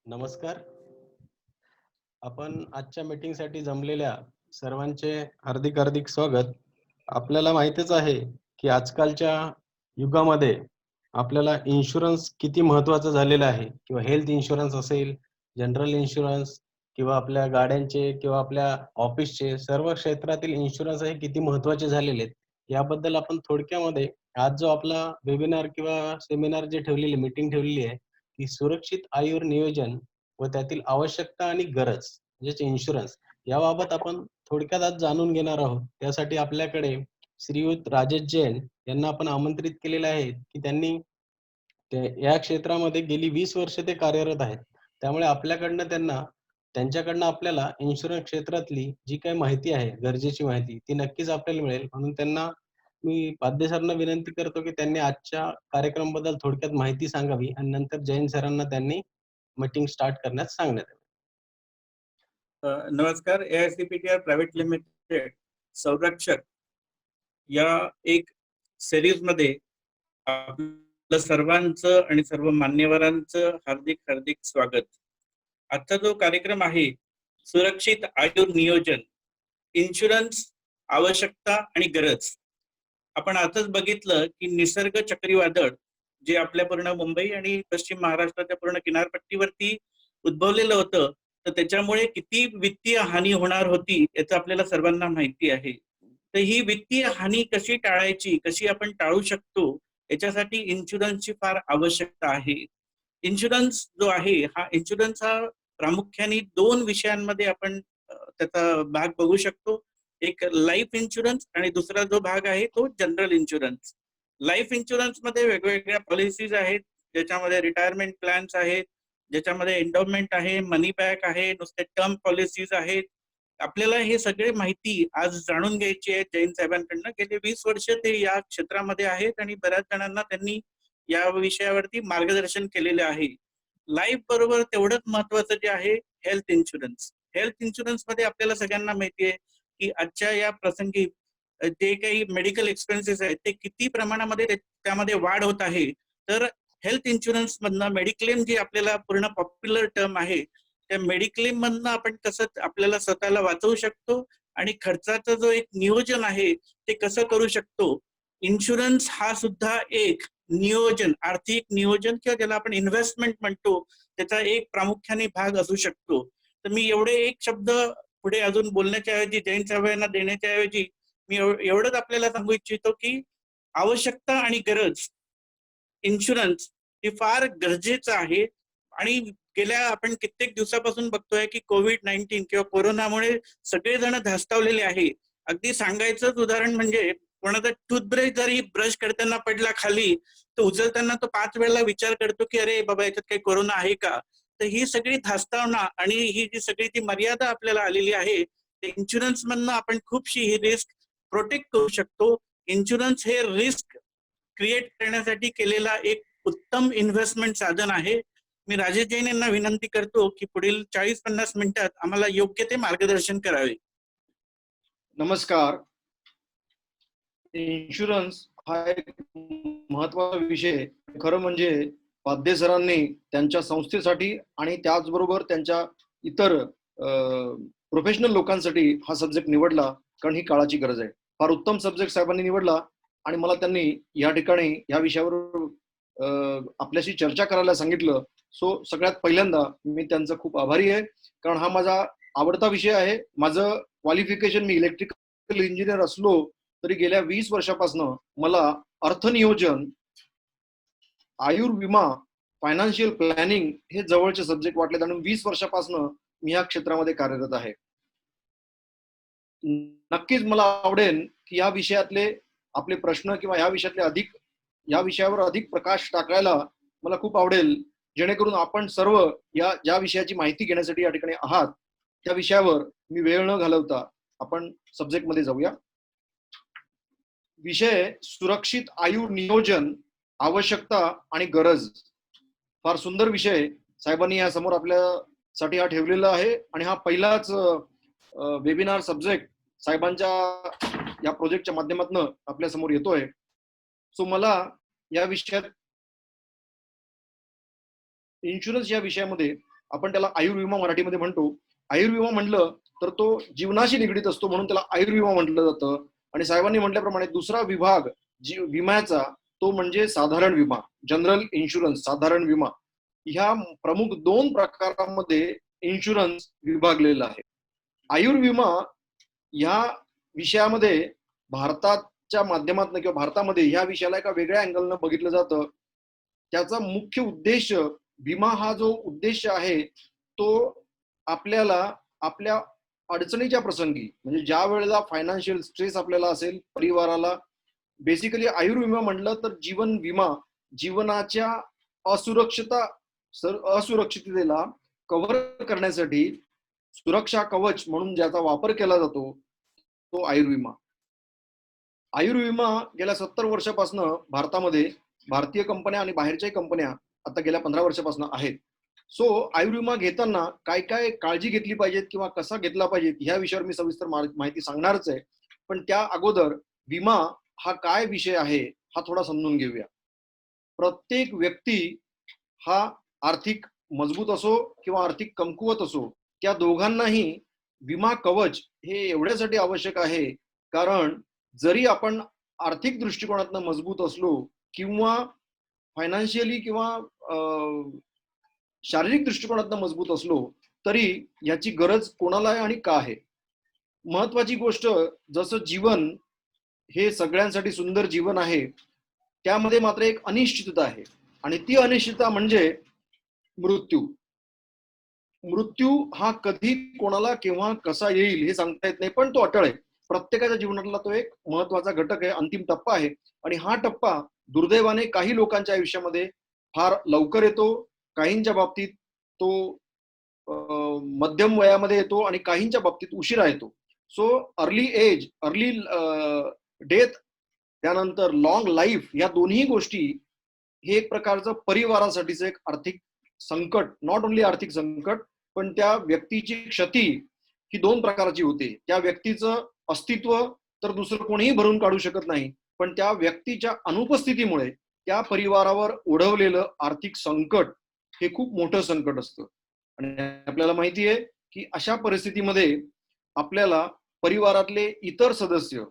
नमस्कार. आपण आजच्या मीटिंगसाठी जमलेल्या सर्वांचे हार्दिक हार्दिक स्वागत. आपल्याला माहितीच आहे की आजकालच्या युगामध्ये आपल्याला इन्शुरन्स किती महत्त्वाचा झालेला आहे किंवा हेल्थ इन्शुरन्स असेल, जनरल इन्शुरन्स किंवा आपल्या गाड्यांचे किंवा आपल्या ऑफिसचे सर्व क्षेत्रातील इन्शुरन्स हे किती महत्त्वाचे झालेले आहेत. याबद्दल आपण थोडक्यामध्ये आज जो आपला वेबिनार किंवा सेमिनार जे ठेवलेली मीटिंग ठेवलेली आहे, की सुरक्षित आयुर नियोजन व त्यातील आवश्यकता आणि गरज म्हणजेच इन्शुरन्स याबाबत आपण थोडक्यात आज जाणून घेणार आहोत. त्यासाठी आपल्याकडे श्रीयुत राजेश जैन यांना आपण आमंत्रित केलेले आहे, की त्यांनी या क्षेत्रामध्ये गेली 20 वर्ष ते कार्यरत आहेत. त्यामुळे त्यांच्याकडनं आपल्याला इन्शुरन्स क्षेत्रातली जी काही माहिती आहे, गरजेची माहिती, ती नक्कीच आपल्याला मिळेल. म्हणून मी पाध्ये सरांना विनंती करतो, की त्यांनी आजच्या कार्यक्रमाबद्दल थोडक्यात माहिती सांगावी आणि नंतर जैन सरांना त्यांनी मीटिंग स्टार्ट करण्यास सांगण्यात यावे. नमस्कार. AICPTR प्रायव्हेट लिमिटेड संरक्षक या एक सिरीज मध्ये आपलं सर्वांचं आणि सर्व मान्यवरांचं हार्दिक हार्दिक स्वागत. आजचा जो कार्यक्रम आहे सुरक्षित आयुर नियोजन, इन्शुरन्स, आवश्यकता आणि गरज. आपण आताच बघितलं की निसर्ग चक्रीवादळ जे आपल्या पूर्ण मुंबई आणि पश्चिम महाराष्ट्राच्या पूर्ण किनारपट्टीवरती उद्भवलेलं होतं, तर त्याच्यामुळे किती वित्तीय हानी होणार होती याचं आपल्याला सर्वांना माहिती आहे. तर ही वित्तीय हानी कशी टाळायची, कशी आपण टाळू शकतो, याच्यासाठी इन्शुरन्सची फार आवश्यकता आहे. इन्शुरन्स जो आहे हा प्रामुख्याने दोन विषयांमध्ये आपण त्याचा भाग बघू शकतो. एक लाईफ इन्शुरन्स आणि दुसरा जो भाग आहे तो जनरल इन्शुरन्स. लाईफ इन्शुरन्स मध्ये वेगवेगळ्या पॉलिसीज आहेत, ज्याच्यामध्ये रिटायरमेंट प्लॅन्स आहेत, ज्याच्यामध्ये एंडोमेंट आहे, मनी बॅक आहे, नुसते टर्म पॉलिसीज आहेत. आपल्याला हे सगळे माहिती आज जाणून घ्यायची आहे जैन साहेबांकडनं. गेले 20 वर्ष ते या क्षेत्रामध्ये आहेत आणि बऱ्याच जणांना त्यांनी या विषयावरती मार्गदर्शन केलेले आहे. लाईफ बरोबर तेवढंच महत्वाचं जे आहे हेल्थ इन्शुरन्स. हेल्थ इन्शुरन्स मध्ये आपल्याला सगळ्यांना माहिती आहे की आजच्या या प्रसंगी जे काही मेडिकल एक्सपेन्सेस आहेत ते किती प्रमाणामध्ये त्यामध्ये वाढ होत आहे. तर हेल्थ इन्शुरन्स मधनं मेडिक्लेम जी आपल्याला पूर्ण पॉप्युलर टर्म आहे, त्या मेडिक्लेम मधनं आपण कसं आपल्याला स्वतःला वाचवू शकतो आणि खर्चाचं जो एक नियोजन आहे ते कसं करू शकतो. इन्शुरन्स हा सुद्धा एक नियोजन, आर्थिक नियोजन किंवा ज्याला आपण इन्व्हेस्टमेंट म्हणतो, त्याचा एक प्रामुख्याने भाग असू शकतो. तर मी एवढे एक शब्द पुढे अजून बोलण्याच्या ऐवजी, जैन साहेबांना देण्याच्या ऐवजी मी एवढंच आपल्याला सांगू इच्छितो की आवश्यकता आणि गरज, इन्शुरन्स हे फार गरजेचं आहे. आणि गेल्या आपण कित्येक दिवसापासून बघतोय की कोविड-19 किंवा कोरोनामुळे सगळेजण धास्तावलेले आहे. अगदी सांगायचंच उदाहरण म्हणजे कोणाचा टूथब्रश जरी ब्रश करताना पडला खाली, तर उचलताना तो 5 वेळेला विचार करतो की अरे बाबा याच्यात काही कोरोना आहे का. तर ही सगळी धास्तावना आणि ही जी सगळी ती मर्यादा आपल्याला आलेली आहे, इन्शुरन्स मधनं आपण खूपशी ही रिस्क प्रोटेक्ट करू शकतो. इन्शुरन्स हे रिस्क क्रिएट करण्यासाठी केलेला एक उत्तम इन्व्हेस्टमेंट साधन आहे. मी राजेश जैन यांना विनंती करतो की पुढील 40-50 मिनिटात आम्हाला योग्य ते मार्गदर्शन करावे. नमस्कार. इन्शुरन्स हा एक महत्वाचा विषय. खरं म्हणजे पाध्ये सरांनी त्यांच्या संस्थेसाठी आणि त्याचबरोबर त्यांच्या इतर प्रोफेशनल लोकांसाठी हा सब्जेक्ट निवडला, कारण ही काळाची गरज आहे. फार उत्तम सब्जेक्ट साहेबांनी निवडला आणि मला त्यांनी या ठिकाणी या विषयावर आपल्याशी चर्चा करायला सांगितलं. सो सगळ्यात पहिल्यांदा मी त्यांचा खूप आभारी आहे, कारण हा माझा आवडता विषय आहे. माझं क्वालिफिकेशन, मी इलेक्ट्रिकल इंजिनियर असलो तरी गेल्या 20 वर्षापासून मला अर्थनियोजन, आयुर्विमा, फायनान्शियल प्लॅनिंग हे जवळचे सब्जेक्ट वाटले आणि 20 वर्षापासून मी या क्षेत्रामध्ये कार्यरत आहे. नक्कीच मला आवडेल की या विषयातले आपले प्रश्न किंवा या विषयावर अधिक प्रकाश टाकायला मला खूप आवडेल, जेणेकरून आपण सर्व ज्या विषयाची माहिती घेण्यासाठी या ठिकाणी आहात त्या विषयावर मी वेळ न घालवता आपण सब्जेक्ट मध्ये जाऊया. विषय सुरक्षित आयुर नियोजन, आवश्यकता आणि गरज. फार सुंदर विषय साहेबांनी या समोर आपल्यासाठी हा ठेवलेला आहे आणि हा पहिलाच वेबिनार सब्जेक्ट साहेबांच्या या प्रोजेक्टच्या माध्यमातून आपल्या समोर येतोय. सो मला या विषयात इन्शुरन्स या विषयामध्ये आपण त्याला आयुर्विमा मराठीमध्ये म्हणतो. आयुर्विमा म्हटलं तर तो जीवनाशी निगडीत असतो म्हणून त्याला आयुर्विमा म्हटलं जातं. आणि साहेबांनी म्हटल्याप्रमाणे दुसरा विभाग विम्याचा तो म्हणजे साधारण विमा, जनरल इन्शुरन्स, साधारण विमा. ह्या प्रमुख 2 प्रकारामध्ये इन्शुरन्स विभागलेला आहे. आयुर्विमा या विषयामध्ये भारताच्या माध्यमातून किंवा भारतामध्ये ह्या विषयाला एका वेगळ्या अँगलनं बघितलं जातं. त्याचा मुख्य उद्देश, विमा हा जो उद्देश आहे तो आपल्याला आपल्या अडचणीच्या प्रसंगी, म्हणजे ज्या वेळेला फायनान्शियल स्ट्रेस आपल्याला असेल परिवाराला, बेसिकली आयुर्विमा म्हटलं तर जीवन विमा जीवनाच्या असुरक्षिततेला कव्हर करण्यासाठी सुरक्षा कवच म्हणून ज्याचा वापर केला जातो तो आयुर्विमा. आयुर्विमा गेल्या 70 वर्षापासून भारतामध्ये भारतीय कंपन्या आणि बाहेरच्याही कंपन्या आता गेल्या 15 वर्षापासून आहेत. सो आयुर्विमा घेताना काय काय काळजी घेतली पाहिजेत किंवा कसा घेतला पाहिजे ह्या विषयावर मी सविस्तर माहिती सांगणारच आहे. पण त्या अगोदर विमा हा काय विषय आहे हा थोडा समजून घेऊया. प्रत्येक व्यक्ती हा आर्थिक मजबूत असो किंवा आर्थिक कमकुवत असो, त्या दोघांनाही विमा कवच हे एवढ्यासाठी आवश्यक आहे, कारण जरी आपण आर्थिक दृष्टिकोनातून मजबूत असलो किंवा फायनान्शियली किंवा शारीरिक दृष्टिकोनातून मजबूत असलो तरी याची गरज कोणाला आहे आणि का आहे. महत्वाची गोष्ट, जसं जीवन हे सगळ्यांसाठी सुंदर जीवन आहे, त्यामध्ये मात्र एक अनिश्चितता आहे आणि ती अनिश्चितता म्हणजे मृत्यू. मृत्यू हा कधी कोणाला केव्हा कसा येईल हे सांगता येत नाही, पण तो अटळ आहे. प्रत्येकाच्या जीवनातला तो एक महत्वाचा घटक आहे, अंतिम टप्पा आहे. आणि हा टप्पा दुर्दैवाने काही लोकांच्या आयुष्यामध्ये फार लवकर येतो, काहींच्या बाबतीत तो मध्यम वयामध्ये येतो आणि काहींच्या बाबतीत उशिरा येतो. So early age, early death, त्यानंतर लॉंग लाईफ, या दोन्ही गोष्टी हे एक प्रकारचं परिवारासाठीचं एक आर्थिक संकट, नॉट ओन्ली आर्थिक संकट, पण त्या व्यक्तीची क्षती ही 2 प्रकारची होते. त्या व्यक्तीचं अस्तित्व तर दुसरं कोणीही भरून काढू शकत नाही, पण त्या व्यक्तीच्या अनुपस्थितीमुळे त्या परिवारावर ओढवलेलं आर्थिक संकट हे खूप मोठं संकट असतं. आणि आपल्याला माहिती आहे की अशा परिस्थितीमध्ये आपल्याला परिवारातले इतर सदस्य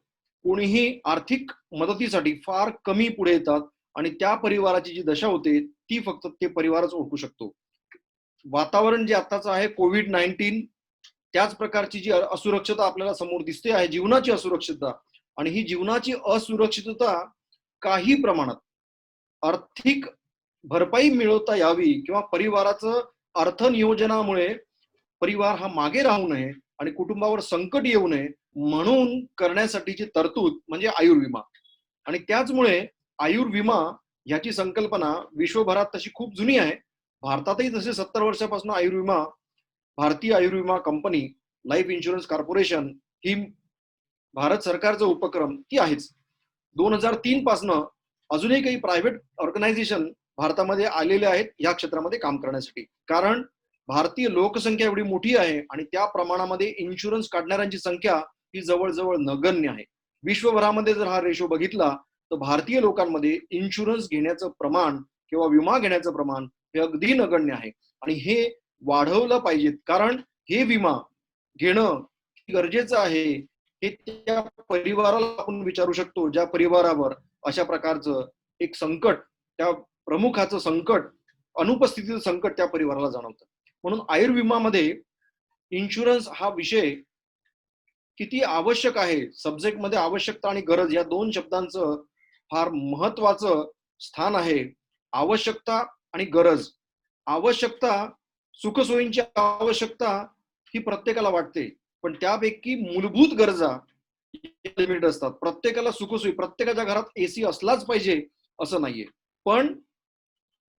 कोणीही आर्थिक मदतीसाठी फार कमी पुढे येतात आणि त्या परिवाराची जी दशा होते ती फक्त ते परिवारच ओळखू शकतो. वातावरण जे आताचं आहे कोविड-19, त्याच प्रकारची जी असुरक्षता आपल्याला समोर दिसते आहे, जीवनाची असुरक्षितता, आणि ही जीवनाची असुरक्षितता काही प्रमाणात आर्थिक भरपाई मिळवता यावी किंवा परिवाराचं अर्थनियोजनामुळे परिवार हा मागे राहू नये आणि कुटुंबावर संकट येऊ नये म्हणून करण्यासाठीची तरतूद म्हणजे आयुर्विमा. आणि त्याचमुळे आयुर्विमा ह्याची संकल्पना विश्वभरात तशी खूप जुनी आहे. भारतातही तसे 70 वर्षापासून आयुर्विमा, भारतीय आयुर्विमा कंपनी, लाईफ इन्शुरन्स कॉर्पोरेशन ही भारत सरकारचा उपक्रम ती आहेच. 2003 पासनं अजूनही काही प्रायव्हेट ऑर्गनायझेशन भारतामध्ये आलेले आहेत या क्षेत्रामध्ये काम करण्यासाठी. कारण भारतीय लोकसंख्या एवढी मोठी आहे आणि त्या प्रमाणामध्ये इन्शुरन्स काढणाऱ्यांची संख्या ही जवळजवळ नगण्य आहे. विश्वभरामध्ये जर हा रेशो बघितला तर भारतीय लोकांमध्ये इन्शुरन्स घेण्याचं प्रमाण किंवा विमा घेण्याचं प्रमाण हे अगदी नगण्य आहे आणि हे वाढवलं पाहिजे. कारण हे विमा घेणं गरजेचं आहे हे त्या परिवाराला आपण विचारू शकतो, ज्या परिवारावर अशा प्रकारचं एक संकट, त्या प्रमुखाचं संकट, अनुपस्थितीचं संकट त्या परिवाराला जाणवतं. म्हणून आयुर्विमामध्ये इन्शुरन्स हा विषय किती आवश्यक आहे, सब्जेक्टमध्ये आवश्यकता आणि गरज या 2 शब्दांचं फार महत्वाचं स्थान आहे. आवश्यकता आणि गरज. आवश्यकता, सुखसोयींची आवश्यकता ही प्रत्येकाला वाटते, पण त्यापैकी मूलभूत गरजा लिमिट असतात. प्रत्येकाला सुखसोयी, प्रत्येकाच्या घरात एसी असलाच पाहिजे असं नाहीये, पण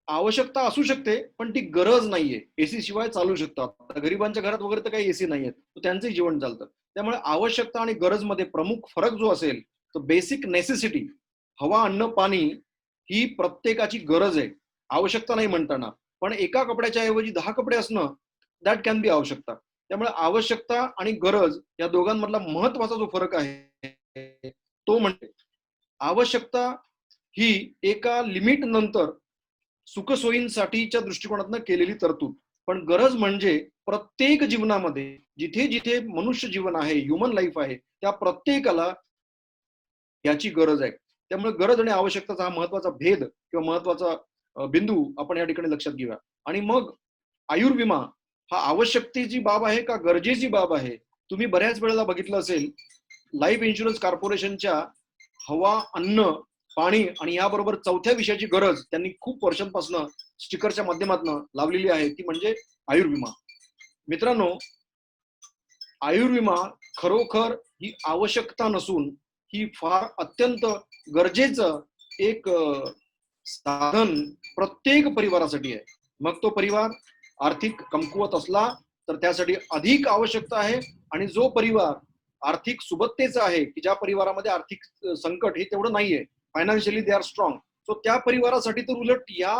आवश्यकता असू शकते पण ती गरज नाहीये. एसी शिवाय चालू शकतात. गरिबांच्या घरात वगैरे तर काही एसी नाहीयेत, त्यांचंही जीवन चालतं. त्यामुळे आवश्यकता आणि गरज मध्ये प्रमुख फरक जो असेल तर बेसिक नेसेसिटी, हवा, अन्न, पाणी ही प्रत्येकाची गरज आहे, आवश्यकता नाही म्हणताना. पण एका कपड्याच्या ऐवजी 10 कपडे असणं, दॅट कॅन बी आवश्यकता. त्यामुळे आवश्यकता आणि गरज या दोघांमधला महत्वाचा जो फरक आहे तो म्हणजे आवश्यकता ही एका लिमिट नंतर सुखसोयींसाठीच्या दृष्टिकोनातून केलेली तरतूद, पण गरज म्हणजे प्रत्येक जीवनामध्ये जिथे जिथे मनुष्य जीवन आहे, ह्युमन लाईफ आहे, त्या प्रत्येकाला याची गरज आहे. त्यामुळे गरज आणि आवश्यकताचा हा महत्वाचा भेद किंवा महत्वाचा बिंदू आपण या ठिकाणी लक्षात घेऊया. आणि मग आयुर्विमा हा आवश्यकतेची बाब आहे का गरजेची बाब आहे? तुम्ही बऱ्याच वेळेला बघितलं असेल, लाईफ इन्शुरन्स कॉर्पोरेशनच्या हवा, अन्न, पाणी आणि याबरोबर चौथ्या विषयाची गरज त्यांनी खूप वर्षांपासून स्टिकरच्या माध्यमातून लावलेली आहे, ती म्हणजे आयुर्विमा. मित्रांनो, आयुर्विमा खरोखर ही आवश्यकता नसून ही फार अत्यंत गरजेचं एक साधन प्रत्येक परिवारासाठी आहे. मग तो परिवार आर्थिक कमकुवत असला तर त्यासाठी अधिक आवश्यकता आहे, आणि जो परिवार आर्थिक सुबत्तेचा आहे, की ज्या परिवारामध्ये आर्थिक संकट हे तेवढं नाहीये, financially they are strong, so त्या परिवारासाठी तर उलट या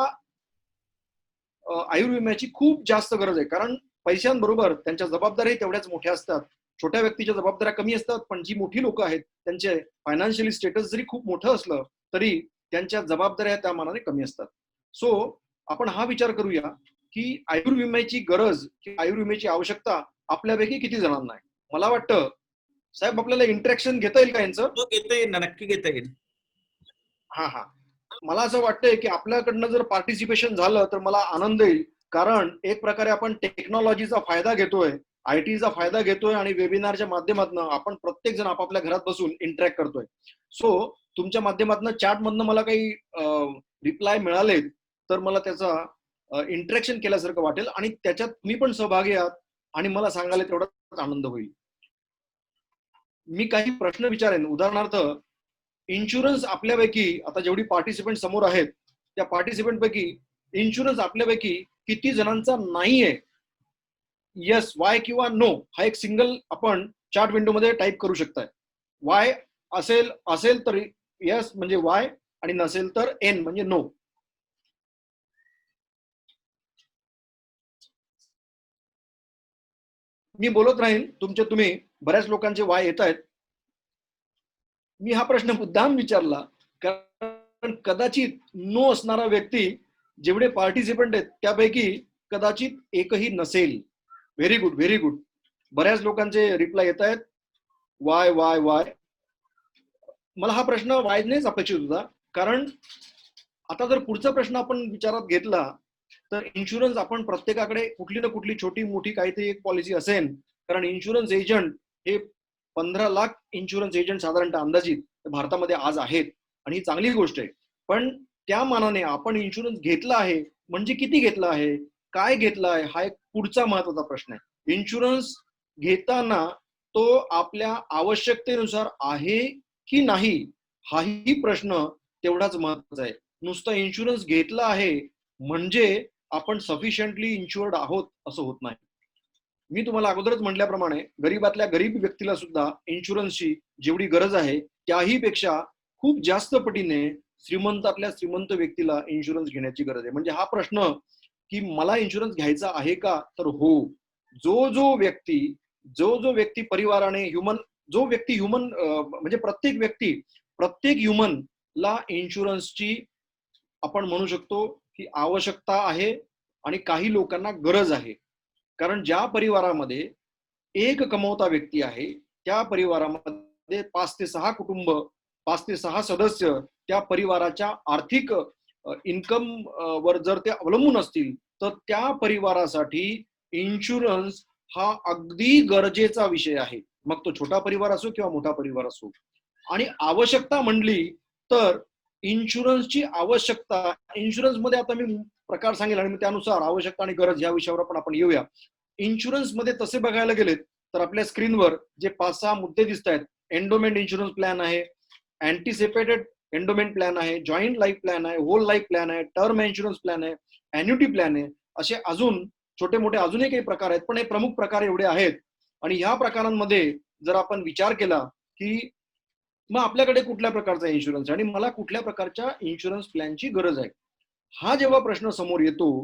आयुर्विम्याची खूप जास्त गरज आहे. कारण पैशांबरोबर त्यांच्या जबाबदाऱ्या तेवढ्याच मोठ्या असतात. छोट्या व्यक्तीच्या जबाबदाऱ्या कमी असतात, पण जी मोठी लोक आहेत त्यांचे फायनान्शियली स्टेटस जरी खूप मोठं असलं तरी त्यांच्या जबाबदाऱ्या त्या मानाने कमी असतात. सो आपण हा विचार करूया की आयुर्विम्याची गरज किंवा आयुर्विम्याची आवश्यकता आपल्यापैकी किती जणांना आहे. मला वाटतं साहेब आपल्याला इंटरॅक्शन घेता येईल का यांचं? तो घेता येईल ना, नक्की घेता येईल. हा, मला असं वाटतंय की आपल्याकडनं जर पार्टिसिपेशन झालं तर मला आनंद येईल. कारण एक प्रकारे आपण टेक्नॉलॉजीचा फायदा घेतोय, आयटीचा फायदा घेतोय, आणि वेबिनारच्या माध्यमातून आपण प्रत्येक जण आपापल्या घरात बसून इंटरॅक्ट करतोय. सो तुमच्या माध्यमातून चॅटमधनं मला काही रिप्लाय मिळाले तर मला त्याचा इंटरॅक्शन केल्यासारखं वाटेल, आणि त्याच्यात तुम्ही पण सहभागी आहात आणि मला सांगायला तेवढाच आनंद होईल. मी काही प्रश्न विचारेन. उदाहरणार्थ, इन्शुरन्स आपल्यापैकी आता जेवढी पार्टिसिपेंट समोर आहेत त्या पार्टिसिपेंट पैकी इन्शुरन्स आपल्यापैकी किती जणांचा नाहीये? येस, वाय किंवा नो हा एक सिंगल आपण चार्ट विंडो मध्ये टाईप करू शकताय. वाय असेल तर येस म्हणजे वाय, आणि नसेल तर एन म्हणजे नो. मी बोलत राहील, तुम्ही बऱ्याच लोकांचे वाय येत आहेत. मी हा प्रश्न मुद्दाम विचारला कारण कदाचित नो असणारा व्यक्ती जेवढे पार्टिसिपंट आहेत त्यापैकी कदाचित एकही नसेल. Very good, very good. बऱ्याच लोकांचे रिप्लाय येत आहेत वाय वाय वाय. मला हा प्रश्न वायनेच अपेक्षित होता, कारण आता जर पुढचा प्रश्न आपण विचारात घेतला तर इन्शुरन्स आपण प्रत्येकाकडे कुठली ना कुठली छोटी मोठी काहीतरी एक पॉलिसी असेल. कारण इन्शुरन्स एजंट हे 15 लाख इन्शुरन्स एजंट साधारणतः अंदाजित भारतामध्ये आज आहेत, आणि ही चांगली गोष्ट आहे. पण त्या मानाने आपण इन्शुरन्स घेतला आहे म्हणजे किती घेतला आहे, काय घेतला आहे, हा एक पुढचा महत्वाचा प्रश्न आहे. इन्शुरन्स घेताना तो आपल्या आवश्यकतेनुसार आहे की नाही हाही प्रश्न तेवढाच महत्वाचा आहे. नुसता इन्शुरन्स घेतला आहे म्हणजे आपण सफिशियंटली इन्शुअर्ड आहोत असं होत नाही. मी तुम्हाला अगोदरच म्हटल्याप्रमाणे गरीबातल्या गरीब व्यक्तीला सुद्धा इन्शुरन्सची जेवढी गरज आहे त्याही पेक्षा खूप जास्त पटीने श्रीमंतातल्या श्रीमंत व्यक्तीला इन्शुरन्स घेण्याची गरज आहे. म्हणजे हा प्रश्न की मला इन्शुरन्स घ्यायचा आहे का, तर हो. जो व्यक्ती परिवाराने ह्युमन म्हणजे प्रत्येक ह्युमनला इन्शुरन्सची आपण म्हणू शकतो की आवश्यकता आहे, आणि काही लोकांना गरज आहे. कारण ज्या परिवारामध्ये एक कमवता व्यक्ती आहे त्या परिवारामध्ये 5 ते 6 कुटुंब, 5 ते 6 सदस्य त्या परिवाराच्या आर्थिक इन्कम वर जर ते अवलंबून असतील तर त्या परिवारासाठी इन्शुरन्स हा अगदी गरजेचा विषय आहे. मग तो छोटा परिवार असो किंवा मोठा परिवार असो. आणि आवश्यकता म्हणली तर इन्शुरन्सची आवश्यकता, इन्शुरन्स मध्ये आता मी प्रकार सांगेल आणि त्यानुसार आवश्यकता आणि गरज या विषयावर पण आपण येऊया. इन्शुरन्स मध्ये तसे बघायला गेलेत तर आपल्या स्क्रीनवर जे 5-6 मुद्दे दिसत आहेत, एंडोमेंट इन्शुरन्स प्लॅन आहे, अँटिसिपेटेड एंडोमेंट प्लॅन आहे, जॉईंट लाईफ प्लॅन आहे, होल लाईफ प्लॅन आहे, टर्म इन्शुरन्स प्लॅन आहे, अॅन्युटी प्लॅन आहे, असे अजून छोटे मोठे अजूनही काही प्रकार आहेत. पण हे प्रमुख प्रकार एवढे आहेत. आणि ह्या प्रकारांमध्ये जर आपण विचार केला की मग आपल्याकडे कुठल्या प्रकारचा इन्शुरन्स आहे आणि मला कुठल्या प्रकारच्या इन्शुरन्स प्लॅनची गरज आहे, हा जेव्हा प्रश्न समोर येतो,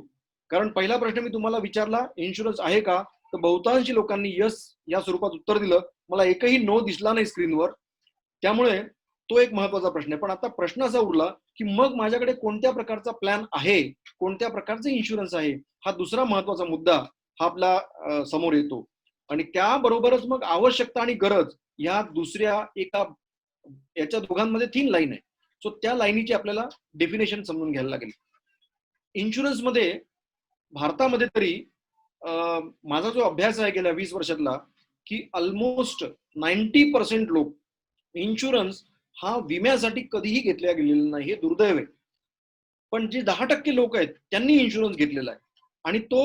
कारण पहिला प्रश्न मी तुम्हाला विचारला इन्शुरन्स आहे का, तर बहुतांशी लोकांनी यस या स्वरूपात उत्तर दिलं. मला एकही नो दिसला नाही स्क्रीनवर. त्यामुळे तो एक महत्वाचा प्रश्न आहे. पण आता प्रश्न असा उरला की मग माझ्याकडे कोणत्या प्रकारचा प्लॅन आहे, कोणत्या प्रकारचे इन्शुरन्स आहे, हा दुसरा महत्वाचा मुद्दा हा आपला समोर येतो. आणि त्याबरोबरच मग आवश्यकता आणि गरज या दुसऱ्या एका याच्या दोघांमध्ये 3 लाईन आहे. सो त्या लाईनीची आपल्याला डेफिनेशन समजून घ्यायला लागेल. इन्शुरन्स मध्ये भारतामध्ये तरी माझा जो अभ्यास आहे गेल्या 20 वर्षातला, की ऑलमोस्ट 90% लोक इन्शुरन्स हा विम्यासाठी कधीही घेतला गेलेला नाही, हे दुर्दैव आहे. पण जे 10% लोक आहेत त्यांनी इन्शुरन्स घेतलेला आहे. आणि तो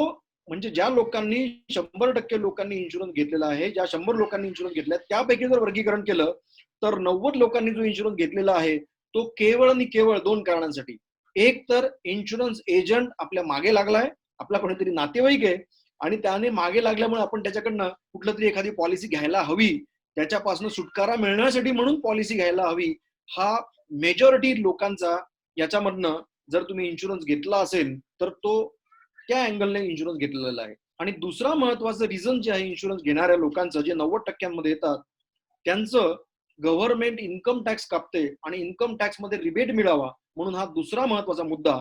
म्हणजे ज्या लोकांनी 100% लोकांनी इन्शुरन्स घेतलेला आहे, ज्या 100 लोकांनी इन्शुरन्स घेतला त्यापैकी जर वर्गीकरण केलं तर 90 लोकांनी जो इन्शुरन्स घेतलेला आहे तो केवळ आणि केवळ 2 कारणांसाठी. एक तर इन्शुरन्स एजंट आपल्या मागे लागलाय, आपला कोणीतरी नातेवाईक आहे आणि त्याने मागे लागल्यामुळे आपण त्याच्याकडनं कुठलं तरी एखादी पॉलिसी घ्यायला हवी, त्याच्यापासून सुटकारा मिळण्यासाठी म्हणून पॉलिसी घ्यायला हवी, हा मेजॉरिटी लोकांचा याच्यामधनं जर तुम्ही इन्शुरन्स घेतला असेल तर तो त्या अँगलने इन्शुरन्स घेतलेला आहे. आणि दुसरा महत्वाचं रिझन जे आहे इन्शुरन्स घेणाऱ्या लोकांचं, जे 90% येतात, त्यांचं गव्हर्नमेंट इन्कम टॅक्स कापते आणि इन्कम टॅक्स मध्ये रिबेट मिळावा म्हणून हा दुसरा महत्वाचा मुद्दा,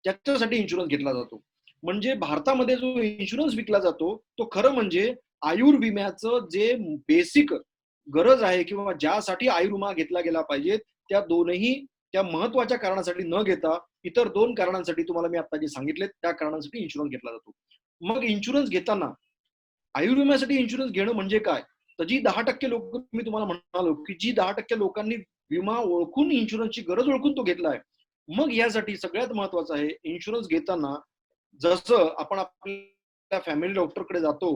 त्याच्यासाठी इन्शुरन्स घेतला जातो. म्हणजे भारतामध्ये जो इन्शुरन्स विकला जातो तो खरं म्हणजे आयुर्विम्याचं जे बेसिक गरज आहे किंवा ज्यासाठी आयुर्विमा घेतला गेला पाहिजे त्या दोनही त्या महत्वाच्या कारणासाठी न घेता इतर 2 कारणांसाठी, तुम्हाला मी आता जे सांगितले त्या कारणांसाठी इन्शुरन्स घेतला जातो. मग इन्शुरन्स घेताना आयुर्विम्यासाठी इन्शुरन्स घेणं म्हणजे काय, तर जी 10% लोक मी तुम्हाला म्हणालो की जी 10% लोकांनी विमा ओळखून इन्शुरन्सची गरज ओळखून तो घेतलाय, मग यासाठी सगळ्यात महत्वाचं आहे इन्शुरन्स घेताना जसं आपण आपल्या फॅमिली डॉक्टरकडे जातो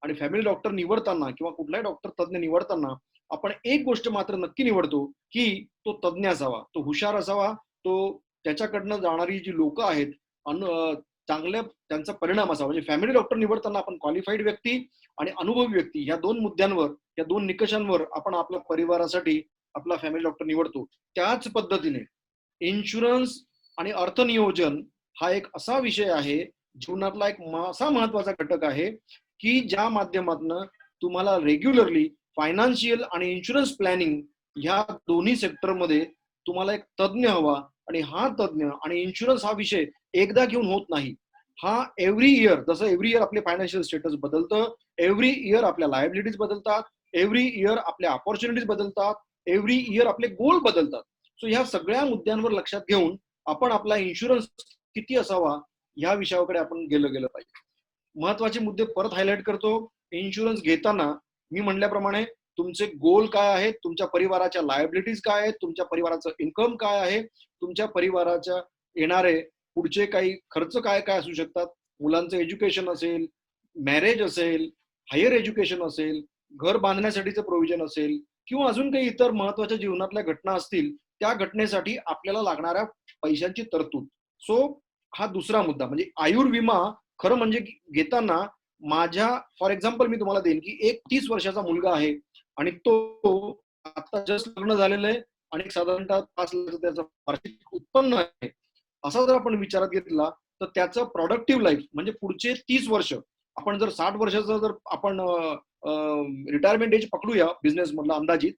आणि फॅमिली डॉक्टर निवडताना किंवा कुठलाही डॉक्टर तज्ञ निवडताना आपण एक गोष्ट मात्र नक्की निवडतो की तो तज्ञ असावा, तो हुशार असावा, तो त्याच्याकडनं जाणारी जी लोक आहेत चांगल्या त्यांचा परिणाम असावा. म्हणजे फॅमिली डॉक्टर निवडताना आपण क्वालिफाईड व्यक्ती आणि अनुभवी व्यक्ती या 2 मुद्द्यांवर, या 2 निकषांवर आपण आपल्या परिवारासाठी आपला फॅमिली डॉक्टर निवडतो. त्याच पद्धतीने इन्शुरन्स आणि अर्थनियोजन हा एक असा विषय आहे, जीवनातला एक असा महत्वाचा घटक आहे की ज्या माध्यमातून तुम्हाला रेग्युलरली फायनान्शियल आणि इन्शुरन्स प्लॅनिंग ह्या दोन्ही सेक्टरमध्ये तुम्हाला एक तज्ञ हवा. आणि हा तज्ञ आणि इन्शुरन्स हा विषय एकदा घेऊन होत नाही, हा एव्हरी इयर, जसं एव्हरी इयर आपले फायनान्शियल स्टेटस बदलतं, एव्हरी इयर आपल्या लायबिलिटीज बदलतात, एव्हरी इयर आपल्या अपॉर्च्युनिटीज बदलतात, एव्हरी इयर आपले गोल बदलतात. सो ह्या सगळ्या मुद्द्यांवर लक्षात घेऊन आपण आपला इन्शुरन्स किती असावा ह्या विषयाकडे आपण गेलं पाहिजे. महत्वाचे मुद्दे परत हायलाइट करतो. इन्शुरन्स घेताना मी म्हटल्याप्रमाणे तुमचे गोल काय आहेत, तुमच्या परिवाराच्या लायबिलिटीज काय आहेत, तुमच्या परिवाराचं इन्कम काय आहे, तुमच्या परिवाराच्या येणारे पुढचे काही खर्च काय काय असू शकतात, मुलांचं एज्युकेशन असेल, मॅरेज असेल, हायर एज्युकेशन असेल, घर बांधण्यासाठीचं प्रोव्हिजन असेल किंवा अजून काही इतर महत्वाच्या जीवनातल्या घटना असतील, त्या घटनेसाठी आपल्याला लागणाऱ्या पैशांची तरतूद. सो हा दुसरा मुद्दा म्हणजे आयुर्विमा खरं म्हणजे घेताना माझ्या फॉर एक्झाम्पल मी तुम्हाला देईन की एक 30 वर्षाचा मुलगा आहे आणि तो आता जस्ट लग्न झालेलं आहे आणि साधारणतः 5 लाख त्याचं वार्षिक उत्पन्न आहे. असा जर आपण विचारात घेतला तर त्याचं प्रोडक्टिव्ह लाईफ म्हणजे पुढचे 30 वर्ष, आपण जर 60 वर्षाचं जर आपण रिटायरमेंट एज पकडूया बिझनेस मधला अंदाजित,